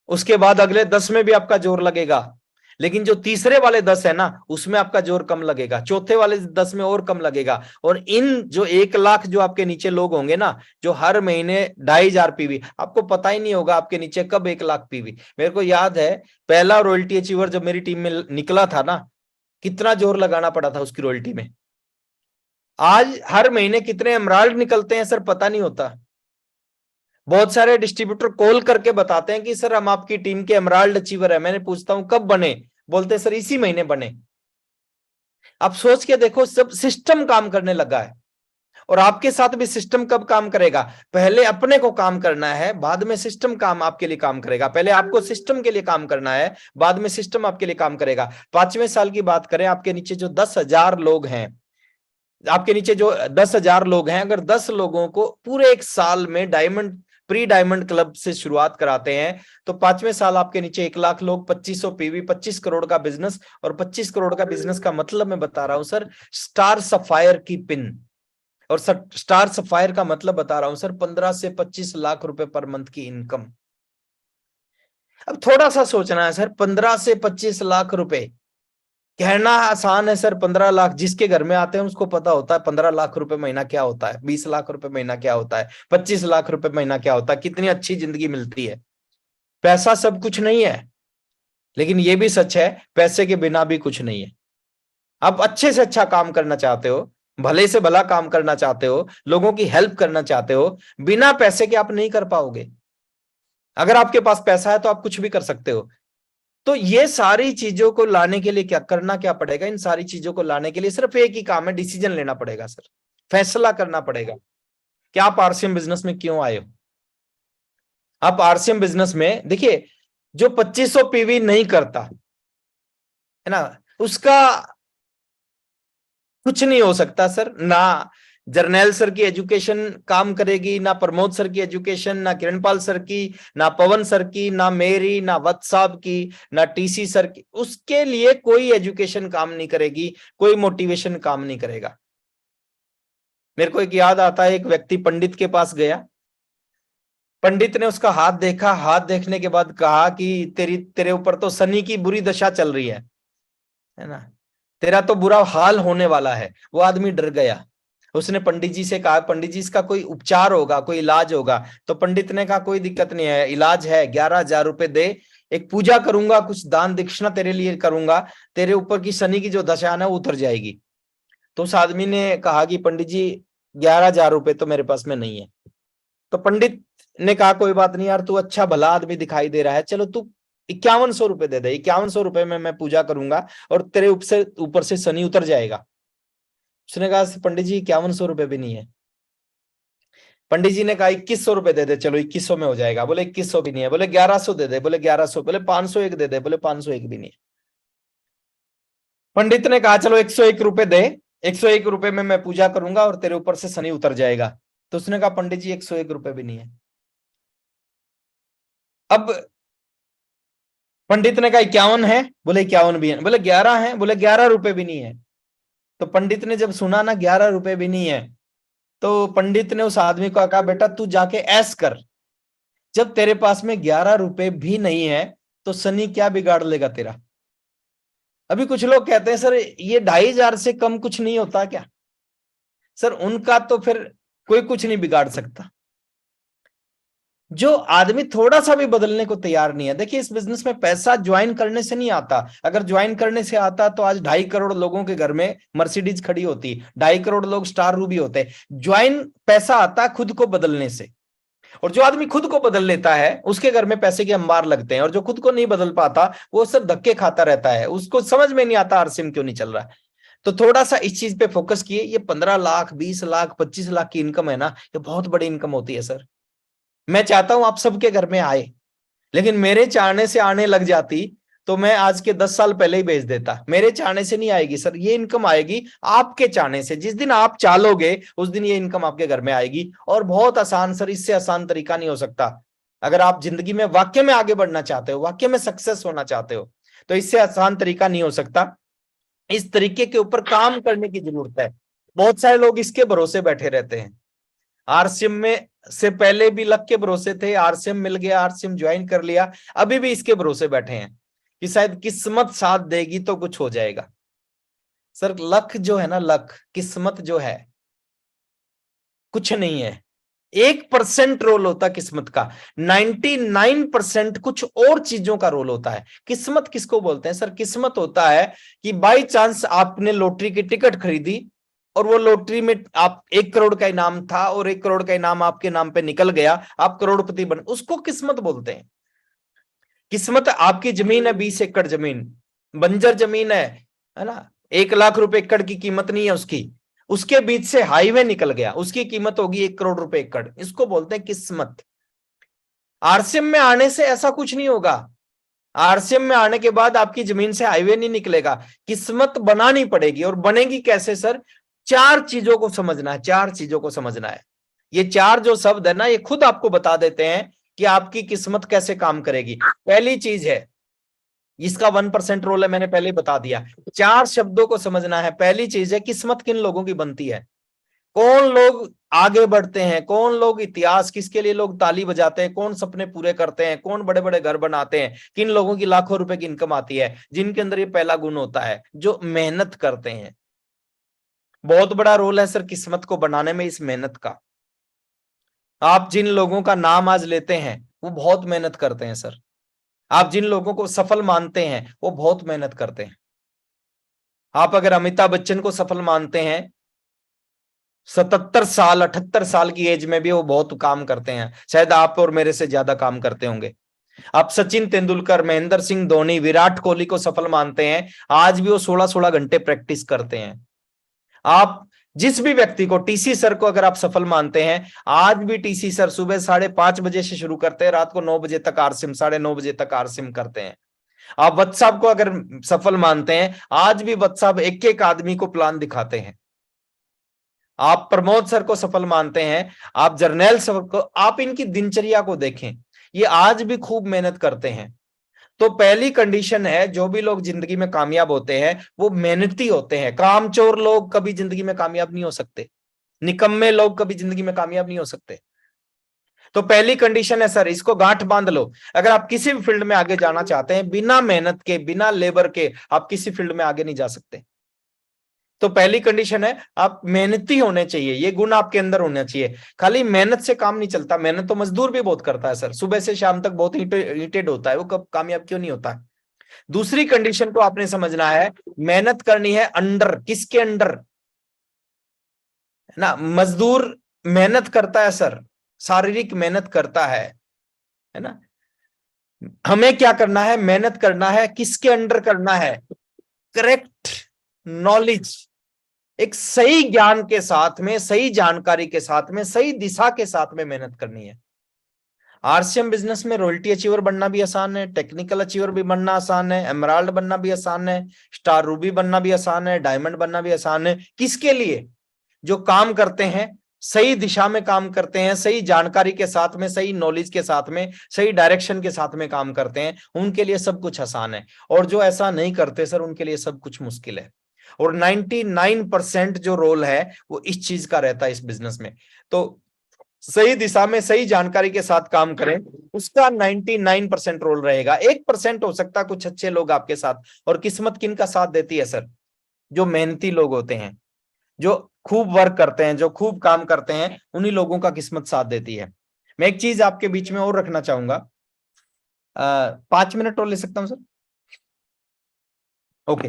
उसके बाद अगले 10 में भी आपका जोर लगेगा, लेकिन जो तीसरे वाले 10 है ना, उसमें आपका जोर कम लगेगा, चौथे वाले 10 में और कम लगेगा। और इन जो 1 लाख जो आपके नीचे लोग होंगे ना, जो हर महीने 2,500 पीवी, आपको पता ही नहीं होगा आपके नीचे कब 1 लाख पीवी। मेरे को याद है पहला रॉयल्टी अचीवर जब मेरी टीम में निकला था ना, कितना जोर लगाना पड़ा था उसकी रॉयल्टी में। आज हर महीने कितने एमराल्ड निकलते हैं सर, पता नहीं होता। बहुत सारे डिस्ट्रीब्यूटर कॉल करके बताते हैं कि सर हम आपकी टीम के एमराल्ड अचीवर है। मैंने पूछता हूं कब बने, बोलते सर इसी महीने बने। आप सोच के देखो, सब सिस्टम काम करने लगा है। और आपके साथ भी सिस्टम कब काम करेगा? पहले अपने को काम करना है, बाद में सिस्टम काम आपके लिए काम करेगा। पहले आपको सिस्टम के लिए काम करना है, बाद में सिस्टम आपके लिए काम करेगा। 5वें साल की बात करें, आपके नीचे जो 10,000 लोग हैं, आपके नीचे जो 10,000 लोग हैं, अगर 10 लोगों को पूरे एक साल में प्री डायमंड क्लब से शुरुआत कराते हैं, तो 5वें साल आपके नीचे 1 लाख लोग, 2500 पीवी, 25 करोड़ का बिजनेस। और 25 करोड़ का बिजनेस का मतलब मैं बता रहा हूं सर, स्टार सफायर की पिन। और स्टार सफायर का मतलब बता रहा हूं सर, 15 से 25 लाख रुपए पर मंथ की इनकम। अब थोड़ा सा सोचना है सर, 15 से 25 लाख रुपए कहना आसान है सर। 15 लाख जिसके घर में आते हैं उसको पता होता है 15 लाख रुपए महीना क्या होता है, 20 लाख रुपए महीना क्या होता है, 25 लाख रुपए महीना क्या होता है, कितनी अच्छी जिंदगी मिलती है। पैसा सब कुछ नहीं है, लेकिन ये भी सच है पैसे के बिना भी कुछ नहीं है। आप अच्छे से अच्छा काम करना चाहते हो, भले से भला काम करना चाहते हो, लोगों की हेल्प करना चाहते हो, बिना पैसे के आप नहीं कर पाओगे। अगर आपके पास पैसा है तो आप कुछ भी कर सकते हो। तो ये सारी चीजों को लाने के लिए क्या करना क्या पड़ेगा? इन सारी चीजों को लाने के लिए सिर्फ एक ही काम है, डिसीजन लेना पड़ेगा सर, फैसला करना पड़ेगा कि आप आरसीएम बिजनेस में क्यों आए हो। आप आरसीएम बिजनेस में देखिए, जो 2500 पीवी नहीं करता है ना, उसका कुछ नहीं हो सकता सर। ना जर्नैल सर की एजुकेशन काम करेगी, ना प्रमोद सर की एजुकेशन, ना किरणपाल सर की, ना पवन सर की, ना मेरी, ना वत्स साहब की, ना टीसी सर की। उसके लिए कोई एजुकेशन काम नहीं करेगी, कोई मोटिवेशन काम नहीं करेगा। मेरे को एक याद आता है, एक व्यक्ति पंडित के पास गया, पंडित ने उसका हाथ देखा, हाथ देखने के बाद कहा कि तेरे ऊपर तो शनि की बुरी दशा चल रही है ना, तेरा तो बुरा हाल होने वाला है। वो आदमी डर गया। उसने पंडित जी से कहा, पंडित जी इसका कोई उपचार होगा, कोई इलाज होगा? तो पंडित ने कहा कोई दिक्कत नहीं है, इलाज है, 11,000 रुपए दे, एक पूजा करूंगा, कुछ दान दक्षिणा तेरे लिए करूंगा, तेरे ऊपर की शनि की जो दशा है ना वो उतर जाएगी। तो उस आदमी ने कहा कि पंडित जी 11,000 रुपए तो मेरे पास में नहीं है। तो पंडित ने कहा कोई बात नहीं यार, तू अच्छा भला आदमी दिखाई दे रहा है, चलो तू 5100 रुपए दे दे, 5100 रुपए में मैं पूजा करूंगा और तेरे ऊपर से शनि उतर जाएगा। उसने कहा पंडित जी 5100 रुपए भी नहीं है। पंडित जी ने कहा 2100 रुपए दे दे, चलो 2100 में हो जाएगा। बोले 2100 भी नहीं है। बोले 1100 दे दे, बोले 1100। बोले 501 दे दे, बोले 501 भी नहीं है। पंडित ने कहा चलो 101 रुपए दे, 101 रुपए में मैं पूजा करूंगा और तेरे ऊपर से शनि उतर जाएगा। तो उसने कहा पंडित जी 101 रुपए भी नहीं है। अब पंडित ने कहा 51 है, बोले 51 भी है। बोले 11 है, बोले 11 रुपए भी नहीं है। तो पंडित ने जब सुना ना 11 रुपए भी नहीं है, तो पंडित ने उस आदमी को कहा बेटा तू जाके ऐस कर, जब तेरे पास में 11 रुपए भी नहीं है तो शनि क्या बिगाड़ लेगा तेरा? अभी कुछ लोग कहते हैं सर ये 2,500 से कम कुछ नहीं होता क्या? सर उनका तो फिर कोई कुछ नहीं बिगाड़ सकता। जो आदमी थोड़ा सा भी बदलने को तैयार नहीं है, देखिए इस बिजनेस में पैसा ज्वाइन करने से नहीं आता। अगर ज्वाइन करने से आता तो आज 2.5 करोड़ लोगों के घर में मर्सिडीज खड़ी होती, 2.5 करोड़ लोग स्टार रूबी होते। ज्वाइन पैसा आता खुद को बदलने से, और जो आदमी खुद को बदल लेता है उसके घर में पैसे के अंबार लगते हैं, और जो खुद को नहीं बदल पाता वो सिर्फ धक्के खाता रहता है, उसको समझ में नहीं आता आरसीएम क्यों नहीं चल रहा है। तो थोड़ा सा इस चीज पे फोकस किए। ये 15 लाख, 20 लाख, 25 लाख की इनकम है ना, ये बहुत बड़ी इनकम होती है सर। मैं चाहता हूं आप सबके घर में आए, लेकिन मेरे चाहने से आने लग जाती तो मैं आज के 10 साल पहले ही भेज देता। मेरे चाहने से नहीं आएगी सर, ये इनकम आएगी आपके चाहने से। जिस दिन आप चालोगे उस दिन ये इनकम आपके घर में आएगी। और बहुत आसान सर, इससे आसान तरीका नहीं हो सकता। अगर आप जिंदगी में वाकई में आगे बढ़ना चाहते हो, वाकई में सक्सेस होना चाहते हो, तो इससे आसान तरीका नहीं हो सकता। इस तरीके के ऊपर काम करने की जरूरत है। बहुत सारे लोग इसके भरोसे बैठे रहते हैं। आरसीएम में से पहले भी लक के भरोसे थे, आरसीएम मिल गया, आरसीएम ज्वाइन कर लिया, अभी भी इसके भरोसे बैठे हैं कि शायद किस्मत साथ देगी तो कुछ हो जाएगा। सर लक जो है ना, लक, किस्मत जो है कुछ नहीं है। 1% रोल होता है किस्मत का, 99% कुछ और चीजों का रोल होता है। किस्मत किसको बोलते हैं सर? किस्मत होता है कि बाई चांस आपने लॉटरी की टिकट खरीदी और वो लॉटरी में आप 1 करोड़ का इनाम था और 1 करोड़ का इनाम आपके नाम पे निकल गया, आप करोड़पति बने, उसको किस्मत बोलते हैं। किस्मत आपकी जमीन है, 20 एकड़ जमीन, बंजर जमीन है ना, 1 लाख रुपए एकड़ की कीमत नहीं है उसकी, उसके बीच से हाईवे निकल गया, उसकी कीमत होगी 1 करोड़ रुपए एकड़, इसको बोलते हैं किस्मत। आरसीएम में आने से ऐसा कुछ नहीं होगा। आरसीएम में आने के बाद आपकी जमीन से हाईवे नहीं निकलेगा, किस्मत बनानी पड़ेगी। और बनेगी कैसे सर? 4 चीजों को समझना है, 4 चीजों को समझना है। ये 4 जो शब्द है ना, ये खुद आपको बता देते हैं कि आपकी किस्मत कैसे काम करेगी। पहली चीज है, इसका 1% रोल है, मैंने पहले ही बता दिया। 4 शब्दों को समझना है। पहली चीज है, किस्मत किन लोगों की बनती है, कौन लोग आगे बढ़ते हैं, कौन लोग इतिहास, किसके लिए लोग ताली बजाते हैं, कौन सपने पूरे करते हैं, कौन बड़े बड़े घर बनाते हैं, किन लोगों की लाखों रुपए की इनकम आती है, जिनके अंदर ये पहला गुण होता है, जो मेहनत करते हैं। बहुत बड़ा रोल है सर किस्मत को बनाने में, इस मेहनत का। आप जिन लोगों का नाम आज लेते हैं वो बहुत मेहनत करते हैं सर। आप जिन लोगों को सफल मानते हैं वो बहुत मेहनत करते हैं। आप अगर अमिताभ बच्चन को सफल मानते हैं 77 साल 78 साल की एज में भी वो बहुत काम करते हैं, शायद आप और मेरे से ज्यादा काम करते होंगे। आप सचिन तेंदुलकर, महेंद्र सिंह धोनी, विराट कोहली को सफल मानते हैं, आज भी वो 16-16 घंटे प्रैक्टिस करते हैं। आप जिस भी व्यक्ति को, टीसी सर को अगर आप सफल मानते हैं, आज भी टीसी सर सुबह 5:30 से शुरू करते हैं, रात को 9 बजे तक आरसिम, 9:30 बजे तक आरसिम करते हैं। आप वत्स साहब को अगर सफल मानते हैं, आज भी वत्स साहब एक एक आदमी को प्लान दिखाते हैं। आप प्रमोद सर को सफल मानते हैं, आप जर्नैल सर को, आप इनकी दिनचर्या को देखें, ये आज भी खूब मेहनत करते हैं। तो पहली कंडीशन है, जो भी लोग जिंदगी में कामयाब होते हैं वो मेहनती होते हैं। कामचोर लोग कभी जिंदगी में कामयाब नहीं हो सकते, निकम्मे लोग कभी जिंदगी में कामयाब नहीं हो सकते। तो पहली कंडीशन है सर, इसको गांठ बांध लो। अगर आप किसी भी फील्ड में आगे जाना चाहते हैं, बिना मेहनत के, बिना लेबर के आप किसी फील्ड में आगे नहीं जा सकते। तो पहली कंडीशन है, आप मेहनती होने चाहिए, ये गुण आपके अंदर होना चाहिए। खाली मेहनत से काम नहीं चलता, मेहनत तो मजदूर भी बहुत करता है सर, सुबह से शाम तक बहुत इरिटेट होता है, वो कब कामयाब क्यों नहीं होता। दूसरी कंडीशन को आपने समझना है, मेहनत करनी है अंडर, किसके अंडर, है ना। मजदूर मेहनत करता है सर, शारीरिक मेहनत करता है ना। हमें क्या करना है, मेहनत करना है, किसके अंडर करना है, करेक्ट नॉलेज, एक सही ज्ञान के साथ में, सही जानकारी के साथ में, सही दिशा के साथ में मेहनत करनी है। आरसीएम बिजनेस में रॉयल्टी अचीवर बनना भी आसान है, टेक्निकल अचीवर भी बनना आसान है, एमराल्ड बनना भी आसान है, स्टार रूबी बनना भी आसान है, डायमंड बनना भी आसान है। किसके लिए, जो काम करते हैं, सही दिशा में काम करते हैं, सही जानकारी के साथ में, सही नॉलेज के साथ में, सही डायरेक्शन के साथ में काम करते हैं, उनके लिए सब कुछ आसान है। और जो ऐसा नहीं करते सर, उनके लिए सब कुछ मुश्किल है। और 99% जो रोल है वो इस चीज का रहता है इस बिजनेस में। तो सही दिशा में, सही जानकारी के साथ काम करें, उसका 99% रोल रहेगा। 1% हो सकता है कुछ अच्छे लोग आपके साथ। और किस्मत किन का साथ देती है सर, जो मेहनती लोग होते हैं, जो खूब वर्क करते हैं, जो खूब काम करते हैं, उन्हीं लोगों का किस्मत साथ देती है। मैं एक चीज आपके बीच में और रखना चाहूंगा, 5 मिनट और ले सकता हूं सर? ओके।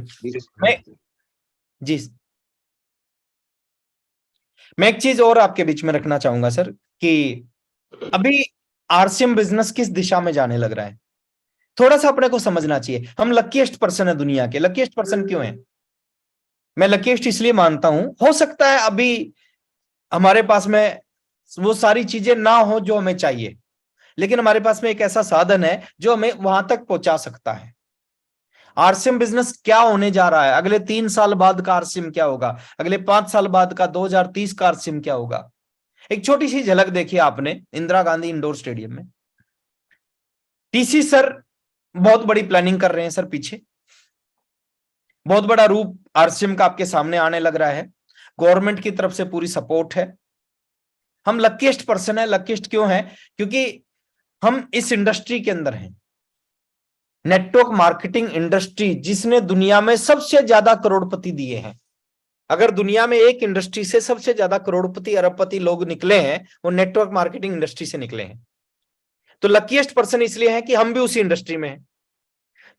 जी, मैं एक चीज और आपके बीच में रखना चाहूंगा सर, कि अभी आरसीएम बिजनेस किस दिशा में जाने लग रहा है, थोड़ा सा अपने को समझना चाहिए। हम लकीएस्ट पर्सन है दुनिया के। लकीएस्ट पर्सन क्यों है? मैं लकीएस्ट इसलिए मानता हूं, हो सकता है अभी हमारे पास में वो सारी चीजें ना हो जो हमें चाहिए, लेकिन हमारे पास में एक ऐसा साधन है जो हमें वहां तक पहुंचा सकता है। आरसीएम बिजनेस क्या होने जा रहा है, अगले 3 साल बाद का आरसीएम क्या होगा, अगले 5 साल बाद का 2030 का आरसीएम क्या होगा। एक छोटी सी झलक देखी आपने इंदिरा गांधी इंडोर स्टेडियम में। टीसी सर बहुत बड़ी प्लानिंग कर रहे हैं सर पीछे, बहुत बड़ा रूप आरसीएम का आपके सामने आने लग रहा है, गवर्नमेंट की तरफ से पूरी सपोर्ट है। हम लकीएस्ट पर्सन है। लकीएस्ट क्यों है? क्योंकि हम इस इंडस्ट्री के अंदर हैं, नेटवर्क मार्केटिंग इंडस्ट्री, जिसने दुनिया में सबसे ज्यादा करोड़पति दिए हैं। अगर दुनिया में एक इंडस्ट्री से सबसे ज्यादा करोड़पति अरबपति लोग निकले हैं, वो नेटवर्क मार्केटिंग इंडस्ट्री से निकले हैं। तो लकीएस्ट पर्सन इसलिए है कि हम भी उसी इंडस्ट्री में हैं।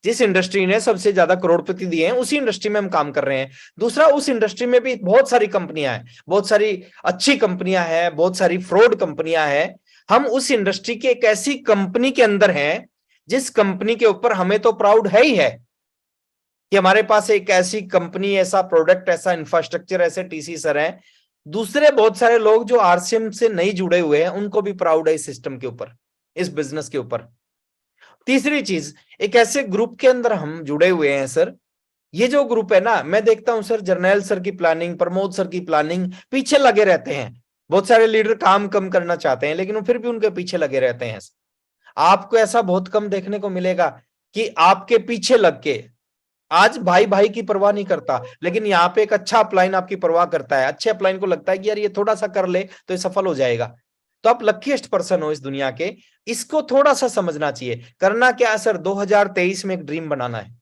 जिस इंडस्ट्री ने सबसे ज्यादा करोड़पति दिए हैं, उसी इंडस्ट्री में हम काम कर रहे हैं। दूसरा, उस इंडस्ट्री में भी बहुत सारी कंपनियां हैं, बहुत सारी अच्छी कंपनियां हैं, बहुत सारी फ्रॉड कंपनियां हैं। हम उस इंडस्ट्री की एक ऐसी कंपनी के अंदर हैं जिस कंपनी के ऊपर हमें तो प्राउड है ही है कि हमारे पास एक ऐसी कंपनी, ऐसा प्रोडक्ट, ऐसा इंफ्रास्ट्रक्चर, ऐसे टीसी सर हैं। दूसरे बहुत सारे लोग जो आरसीएम से नहीं जुड़े हुए हैं, उनको भी प्राउड है इस सिस्टम के ऊपर, इस बिजनेस के ऊपर। तीसरी चीज, एक ऐसे ग्रुप के अंदर हम जुड़े हुए हैं सर। ये जो ग्रुप है ना, मैं देखता हूं सर, जर्नैल सर की प्लानिंग, प्रमोद सर की प्लानिंग, पीछे लगे रहते हैं। बहुत सारे लीडर काम कम करना चाहते हैं, लेकिन वो फिर भी उनके पीछे लगे रहते हैं। आपको ऐसा बहुत कम देखने को मिलेगा कि आपके पीछे लग के, आज भाई भाई की परवाह नहीं करता, लेकिन यहाँ पे एक अच्छा अपलाइन आपकी परवाह करता है। अच्छे अपलाइन को लगता है कि यार ये थोड़ा सा कर ले तो ये सफल हो जाएगा। तो आप लकीएस्ट पर्सन हो इस दुनिया के, इसको थोड़ा सा समझना चाहिए। करना क्या है सर, 2023 में एक ड्रीम बनाना है,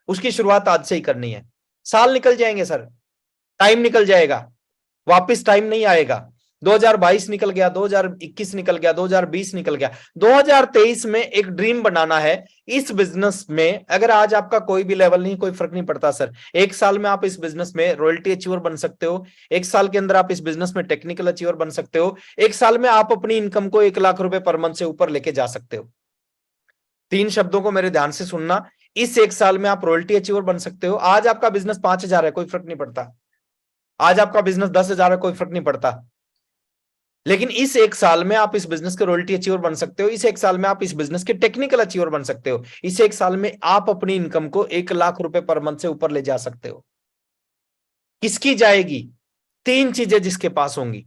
उसकी शुरुआत आज से ही करनी है। साल निकल जाएंगे सर, टाइम निकल जाएगा, वापिस टाइम नहीं आएगा। 2022 निकल गया, 2021 निकल गया, 2020 निकल गया, 2023 में एक ड्रीम बनाना है इस बिजनेस में। अगर आज आपका कोई भी लेवल नहीं, कोई फर्क नहीं पड़ता सर। एक साल में आप इस बिजनेस में रॉयल्टी अचीवर बन सकते हो, एक साल के अंदर आप इस बिजनेस में टेक्निकल अचीवर बन सकते हो, एक साल में आप अपनी इनकम को 1 लाख रुपए पर मंथ से ऊपर लेके जा सकते हो। 3 शब्दों को मेरे ध्यान से सुनना, इस एक साल में आप रॉयल्टी अचीवर बन सकते हो। आज आपका बिजनेस 5,000 है, कोई फर्क नहीं पड़ता। आज आपका बिजनेस 10,000 है, कोई फर्क नहीं पड़ता। लेकिन इस एक साल में आप इस बिजनेस के रॉयल्टी अचीवर बन सकते हो, इस एक साल में आप इस बिजनेस के टेक्निकल अचीवर बन सकते हो, इस एक साल में आप अपनी इनकम को 1 लाख रुपए पर मंथ से ऊपर ले जा सकते हो। किसकी जाएगी? 3 चीजें जिसके पास होंगी।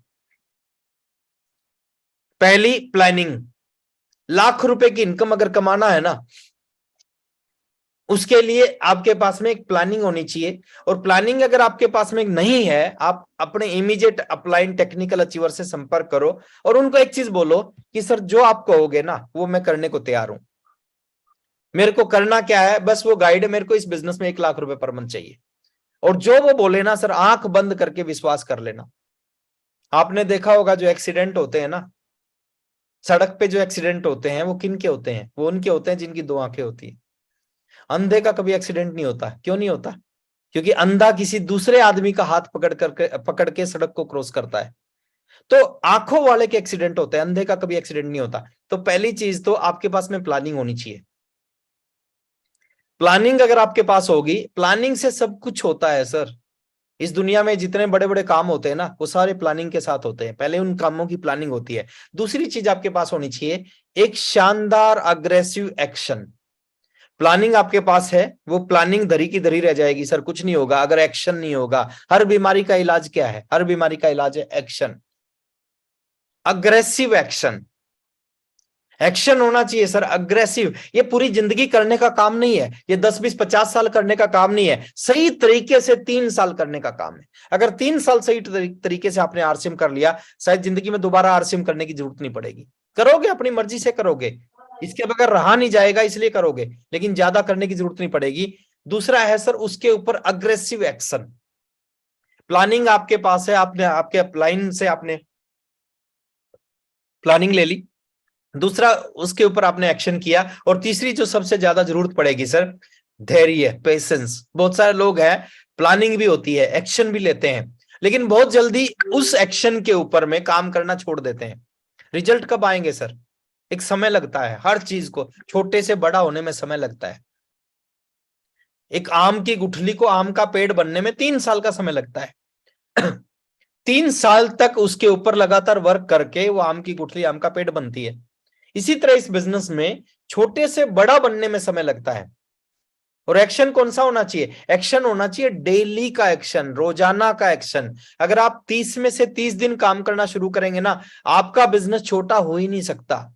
पहली, प्लानिंग। लाख रुपए की इनकम अगर कमाना है ना, उसके लिए आपके पास में एक प्लानिंग होनी चाहिए। और प्लानिंग अगर आपके पास में नहीं है, आप अपने इमीडिएट अपलाइन टेक्निकल अचीवर से संपर्क करो और उनको एक चीज बोलो कि सर जो आप कहोगे ना वो मैं करने को तैयार हूं। मेरे को करना क्या है, बस वो गाइड है, मेरे को इस बिजनेस में 1 लाख रुपए पर मंथ चाहिए। और जो वो बोले ना सर, आंख बंद करके विश्वास कर लेना। आपने देखा होगा जो एक्सीडेंट होते हैं ना, सड़क पे जो एक्सीडेंट होते हैं वो किन के होते हैं? वो उनके होते हैं जिनकी 2 आंखें होती है। अंधे का कभी एक्सीडेंट नहीं होता। क्यों नहीं होता? क्योंकि अंधा किसी दूसरे आदमी का हाथ पकड़ के सड़क को क्रॉस करता है। तो आंखों वाले के एक्सीडेंट होते हैं, अंधे का कभी एक्सीडेंट नहीं होता। तो पहली चीज तो आपके पास में प्लानिंग होनी चाहिए। प्लानिंग अगर आपके पास होगी, प्लानिंग से सब कुछ होता है सर। इस दुनिया में जितने बड़े बड़े काम होते हैं ना, वो सारे प्लानिंग के साथ होते हैं। पहले उन कामों की प्लानिंग होती है। दूसरी चीज आपके पास होनी चाहिए, एक शानदार अग्रेसिव एक्शन। प्लानिंग आपके पास है, वो प्लानिंग धरी की धरी रह जाएगी सर, कुछ नहीं होगा अगर एक्शन नहीं होगा। हर बीमारी का इलाज क्या है? हर बीमारी का इलाज है एक्शन। अग्रेसिव एक्शन, एक्शन होना चाहिए सर, अग्रेसिव। ये पूरी जिंदगी करने का काम नहीं है, ये 10, 20, 50 साल करने का काम नहीं है, सही तरीके से 3 साल करने का काम है। अगर 3 साल सही तरीके से आपने आरसीएम कर लिया, शायद जिंदगी में दोबारा आरसीएम करने की जरूरत नहीं पड़ेगी। करोगे अपनी मर्जी से करोगे, इसके बगैर रहा नहीं जाएगा इसलिए करोगे, लेकिन ज्यादा करने की जरूरत नहीं पड़ेगी। दूसरा है सर उसके ऊपर अग्रेसिव एक्शन। प्लानिंग आपके पास है, आपने आपके अपलाइन से आपने प्लानिंग ले ली, दूसरा उसके ऊपर आपने एक्शन किया, और तीसरी जो सबसे ज्यादा जरूरत पड़ेगी सर, धैर्य, पेशेंस। बहुत सारे लोग हैं, प्लानिंग भी होती है, एक्शन भी लेते हैं, लेकिन बहुत जल्दी उस एक्शन के ऊपर में काम करना छोड़ देते हैं। रिजल्ट कब आएंगे सर? एक समय लगता है, हर चीज को छोटे से बड़ा होने में समय लगता है। एक आम की गुठली को आम का पेड़ बनने में 3 साल का समय लगता है। 3 साल तक उसके ऊपर लगातार वर्क करके वो आम की गुठली आम का पेड़ बनती है। इसी तरह इस बिजनेस में छोटे से बड़ा बनने में समय लगता है। और एक्शन कौन सा होना चाहिए? एक्शन होना चाहिए डेली का एक्शन, रोजाना का एक्शन। अगर आप 30 में से 30 दिन काम करना शुरू करेंगे ना, आपका बिजनेस छोटा हो ही नहीं सकता।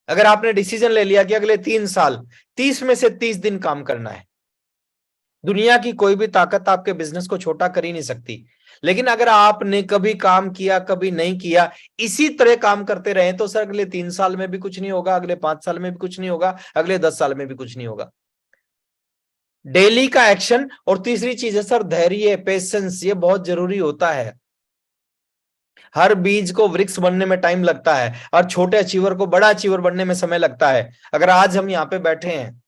अगर आपने डिसीजन ले लिया कि अगले 3 साल 30 में से 30 दिन काम करना है, दुनिया की कोई भी ताकत आपके बिजनेस को छोटा कर ही नहीं सकती। लेकिन अगर आपने कभी काम किया, कभी नहीं किया, इसी तरह काम करते रहे, तो सर अगले 3 साल में भी कुछ नहीं होगा, अगले 5 साल में भी कुछ नहीं होगा, अगले 10 साल में भी कुछ नहीं होगा। डेली का एक्शन। और तीसरी चीज है सर धैर्य, पेशेंस। ये बहुत जरूरी होता है। हर बीज को वृक्ष बनने में टाइम लगता है, और छोटे अचीवर को बड़ा अचीवर बनने में समय लगता है। अगर आज हम यहाँ पे बैठे हैं,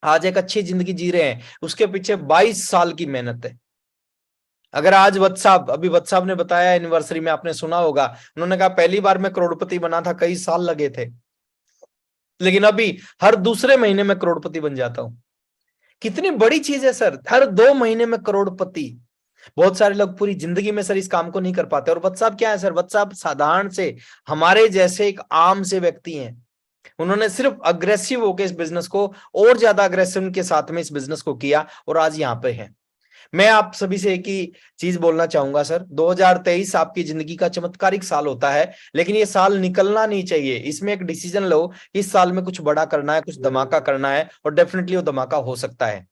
आज एक अच्छी जिंदगी जी रहे हैं, उसके पीछे 22 साल की मेहनत है। अगर आज वत्स साहब, अभी वत्स साहब ने बताया एनिवर्सरी में, आपने सुना होगा, उन्होंने कहा पहली बार मैं करोड़पति बना था, कई साल लगे थे, लेकिन अभी हर दूसरे महीने में करोड़पति बन जाता हूं। कितनी बड़ी चीज है सर, हर 2 महीने में करोड़पति। बहुत सारे लोग पूरी जिंदगी में सर इस काम को नहीं कर पाते। और वत्स साहब क्या है सर? वत्स साहब साधारण से हमारे जैसे एक आम से व्यक्ति हैं। उन्होंने सिर्फ अग्रेसिव होकर इस बिजनेस को और ज्यादा अग्रेसिव के साथ में इस बिजनेस को किया, और आज यहाँ पे हैं। मैं आप सभी से एक ही चीज बोलना चाहूंगा सर, 2023 आपकी जिंदगी का चमत्कारिक साल होता है, लेकिन ये साल निकलना नहीं चाहिए। इसमें एक डिसीजन लो, इस साल में कुछ बड़ा करना है, कुछ धमाका करना है, और डेफिनेटली वो धमाका हो सकता है।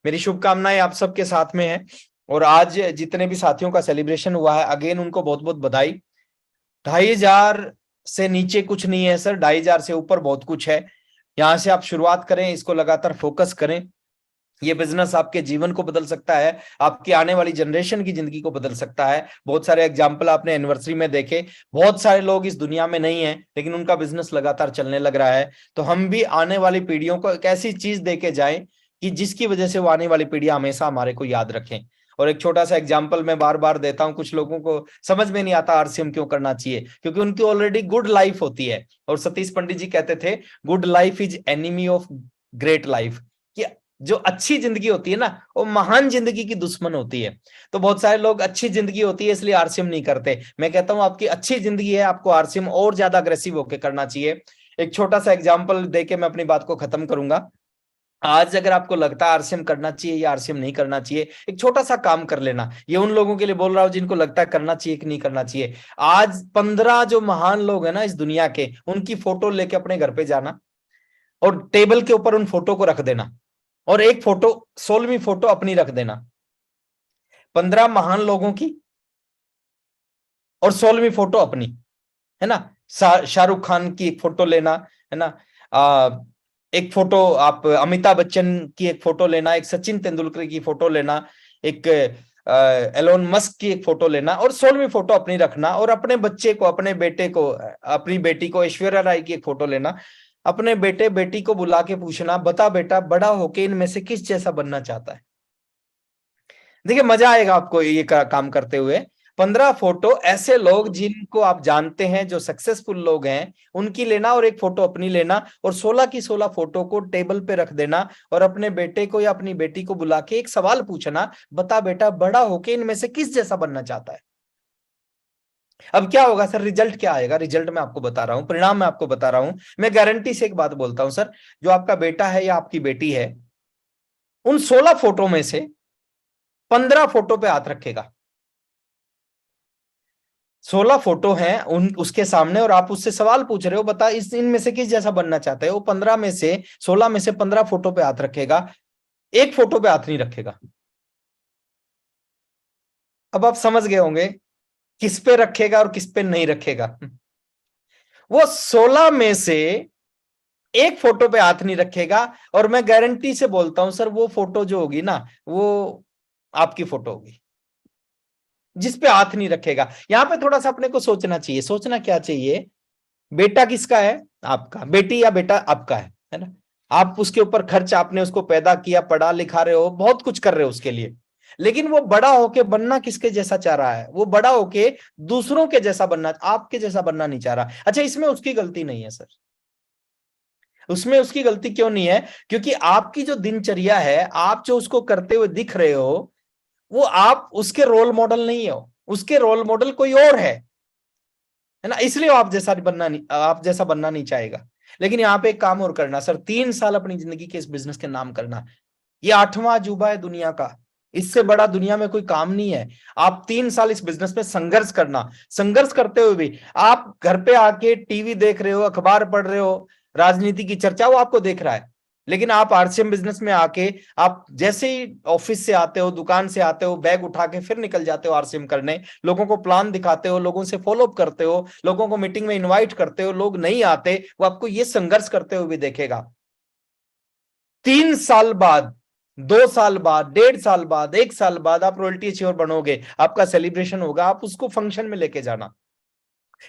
मेरी शुभकामनाएं आप सबके साथ में है। और आज जितने भी साथियों का सेलिब्रेशन हुआ है, अगेन उनको बहुत बहुत बधाई। 2,500 से नीचे कुछ नहीं है सर, 2,500 से ऊपर बहुत कुछ है। यहां से आप शुरुआत करें, इसको लगातार फोकस करें। ये बिजनेस आपके जीवन को बदल सकता है, आपकी आने वाली जनरेशन की जिंदगी को बदल सकता है। बहुत सारे एग्जाम्पल आपने एनिवर्सरी में देखे, बहुत सारे लोग इस दुनिया में नहीं है लेकिन उनका बिजनेस लगातार चलने लग रहा है। तो हम भी आने वाली पीढ़ियों को एक ऐसी चीज दे के जाएं कि जिसकी वजह से वो आने वाली पीढ़ियां हमेशा हमारे को याद रखें। और एक छोटा सा एग्जाम्पल मैं बार बार देता हूं, कुछ लोगों को समझ में नहीं आता आरसीएम क्यों करना चाहिए, क्योंकि उनकी ऑलरेडी गुड लाइफ होती है। और सतीश पंडित जी कहते थे, good life is enemy of great life. जो अच्छी जिंदगी होती है ना, वो महान जिंदगी की दुश्मन होती है। तो बहुत सारे लोग अच्छी जिंदगी होती है इसलिए आरसीएम नहीं करते। मैं कहता हूं आपकी अच्छी जिंदगी है, आपको आरसीएम और ज्यादा अग्रेसिव होकर करना चाहिए। एक छोटा सा एग्जांपल देके मैं अपनी बात को खत्म करूंगा। आज अगर आपको लगता है आरसीएम करना चाहिए या आरसीएम नहीं करना चाहिए, एक छोटा सा काम कर लेना। ये उन लोगों के लिए बोल रहा हूं जिनको लगता है करना चाहिए कि नहीं करना चाहिए। आज 15 जो महान लोग हैं ना इस दुनिया के, उनकी फोटो लेके अपने घर पे जाना और टेबल के ऊपर उन फोटो को रख देना, और एक फोटो 16वीं फोटो अपनी रख देना। 15 महान लोगों की और 16वीं फोटो अपनी, है ना। शाहरुख खान की एक फोटो लेना, है ना। एक फोटो आप अमिताभ बच्चन की एक फोटो लेना, एक सचिन तेंदुलकर की फोटो लेना, एक एलोन मस्क की एक फोटो लेना, और 16वीं फोटो अपनी रखना। और अपने बच्चे को, अपने बेटे को, अपनी बेटी को ऐश्वर्या राय की एक फोटो लेना। अपने बेटे बेटी को बुला के पूछना, बता बेटा बड़ा होके इनमें से किस जैसा बनना चाहता है। देखिए मजा आएगा आपको ये काम करते हुए। 15 फोटो ऐसे लोग जिनको आप जानते हैं, जो सक्सेसफुल लोग हैं, उनकी लेना और एक फोटो अपनी लेना, और 16 की 16 फोटो को टेबल पे रख देना। और अपने बेटे को या अपनी बेटी को बुला के एक सवाल पूछना, बता बेटा बड़ा होके इनमें से किस जैसा बनना चाहता है। अब क्या होगा सर, रिजल्ट क्या आएगा? रिजल्ट मैं आपको बता रहा हूं, परिणाम मैं आपको बता रहा हूं। मैं गारंटी से एक बात बोलता हूं सर, जो आपका बेटा है या आपकी बेटी है, उन 16 फोटो में से 15 फोटो पे हाथ रखेगा। 16 फोटो हैं उन उसके सामने, और आप उससे सवाल पूछ रहे हो, बता इस इनमें से किस जैसा बनना चाहते हो। 15 में से 16 में से 15 फोटो पे हाथ रखेगा, एक फोटो पे हाथ नहीं रखेगा। अब आप समझ गए होंगे किस पे रखेगा और किस पे नहीं रखेगा। वो 16 में से एक फोटो पे हाथ नहीं रखेगा, और मैं गारंटी से बोलता हूं सर, वो फोटो जो होगी ना, वो आपकी फोटो होगी जिस पे हाथ नहीं रखेगा। यहां पे थोड़ा सा अपने को सोचना चाहिए। सोचना क्या चाहिए, बेटा किसका है? आपका। बेटी या बेटा आपका है ना। आप उसके ऊपर खर्च, आपने उसको पैदा किया, पढ़ा लिखा रहे हो, बहुत कुछ कर रहे हो उसके लिए। लेकिन वो बड़ा होके बनना किसके जैसा चाह रहा है? वो बड़ा होके दूसरों के जैसा बनना, आपके जैसा बनना नहीं चाह रहा। अच्छा, इसमें उसकी गलती नहीं है सर। उसमें उसकी गलती क्यों नहीं है? क्योंकि आपकी जो दिनचर्या है, आप जो उसको करते हुए दिख रहे हो, वो आप उसके रोल मॉडल नहीं हो। उसके रोल मॉडल कोई और है ना। इसलिए आप जैसा बनना नहीं चाहेगा। लेकिन यहाँ पे एक काम और करना सर, 3 साल अपनी जिंदगी के इस बिजनेस के नाम करना। ये 8वां अजूबा है दुनिया का, इससे बड़ा दुनिया में कोई काम नहीं है। आप 3 साल इस बिजनेस में संघर्ष करना। संघर्ष करते हुए भी आप घर पे आके टीवी देख रहे हो, अखबार पढ़ रहे हो, राजनीति की चर्चा वो आपको देख रहा है। लेकिन आप आरसीएम बिजनेस में आके, आप जैसे ही ऑफिस से आते हो, दुकान से आते हो, बैग उठा के फिर निकल जाते हो आरसीएम करने। लोगों को प्लान दिखाते हो, लोगों से फॉलो अप करते हो, लोगों को मीटिंग में इनवाइट करते हो, लोग नहीं आते, वो आपको ये संघर्ष करते हुए भी देखेगा। 3 साल बाद, 2 साल बाद, 1.5 साल बाद, 1 साल बाद आप रॉयल्टी अचीवर बनोगे, आपका सेलिब्रेशन होगा। आप उसको फंक्शन में लेके जाना।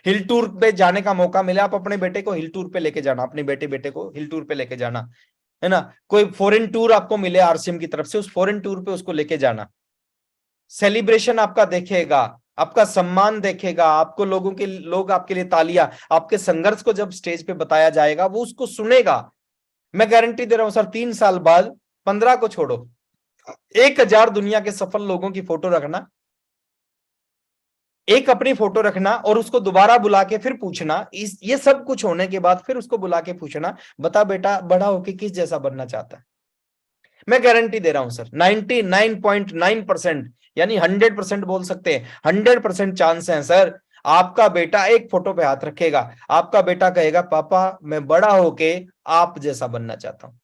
हिल टूर पे जाने का मौका मिले, आप अपने बेटे को हिल टूर पे लेके जाना, अपने बेटे को हिल टूर पे लेके जाना, है ना। कोई फॉरेन टूर आपको मिले आरसीएम की तरफ से, उस फॉरेन टूर पे उसको लेके जाना। सेलिब्रेशन आपका देखेगा, आपका सम्मान देखेगा, आपको लोग आपके लिए तालियां, आपके संघर्ष को जब स्टेज पे बताया जाएगा, वो उसको सुनेगा। मैं गारंटी दे रहा हूं सर, 3 साल बाद, 15 को छोड़ो, 1000 दुनिया के सफल लोगों की फोटो रखना, एक अपनी फोटो रखना, और उसको दोबारा बुला के फिर पूछना, ये सब कुछ होने के बाद फिर उसको बुला के पूछना, बता बेटा बड़ा होके किस जैसा बनना चाहता है। मैं गारंटी दे रहा हूं सर, 99.9%, यानी 100% बोल सकते हैं, 100% चांस है सर, आपका बेटा एक फोटो पे हाथ रखेगा, आपका बेटा कहेगा पापा मैं बड़ा होके आप जैसा बनना चाहता हूं।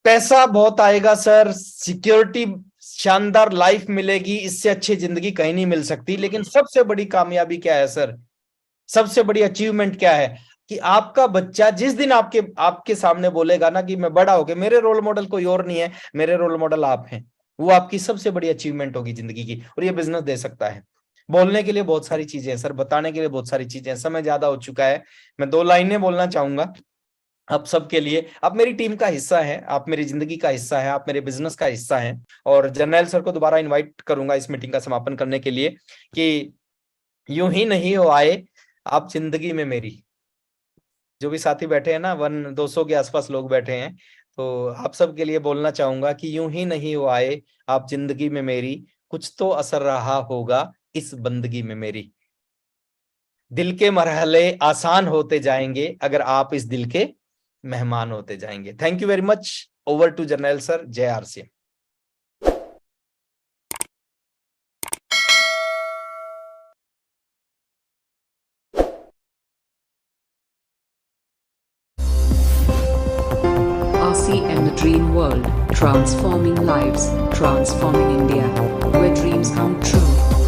पैसा बहुत आएगा सर, सिक्योरिटी, शानदार लाइफ मिलेगी, इससे अच्छी जिंदगी कहीं नहीं मिल सकती। लेकिन सबसे बड़ी कामयाबी क्या है सर? सबसे बड़ी अचीवमेंट क्या है? कि आपका बच्चा जिस दिन आपके आपके सामने बोलेगा ना कि मैं बड़ा हो गया, मेरे रोल मॉडल कोई और नहीं है, मेरे रोल मॉडल आप हैं, वो आपकी सबसे बड़ी अचीवमेंट होगी जिंदगी की, और ये बिजनेस दे सकता है। बोलने के लिए बहुत सारी चीजें हैं सर, बताने के लिए बहुत सारी चीजें हैं, समय ज्यादा हो चुका है। मैं 2 लाइनें बोलना चाहूंगा आप सबके लिए। आप मेरी टीम का हिस्सा है, आप मेरी जिंदगी का हिस्सा है, आप मेरे बिजनेस का हिस्सा है। और जर्नैल सर को दोबारा इनवाइट करूंगा इस मीटिंग का समापन करने के लिए कि यूं ही नहीं हो आए आप जिंदगी में मेरी। जो भी साथी बैठे हैं ना, 100-200 के आसपास लोग बैठे हैं, तो आप सबके लिए बोलना चाहूंगा कि यूं ही नहीं हो आए आप जिंदगी में मेरी, कुछ तो असर रहा होगा इस बंदगी में मेरी। दिल के मरहले आसान होते जाएंगे अगर आप इस दिल के मेहमान होते जाएंगे। Thank you very much. Over to Jarnail sir. जय RCM. RCM, the dream world, transforming lives, transforming India, where dreams come true.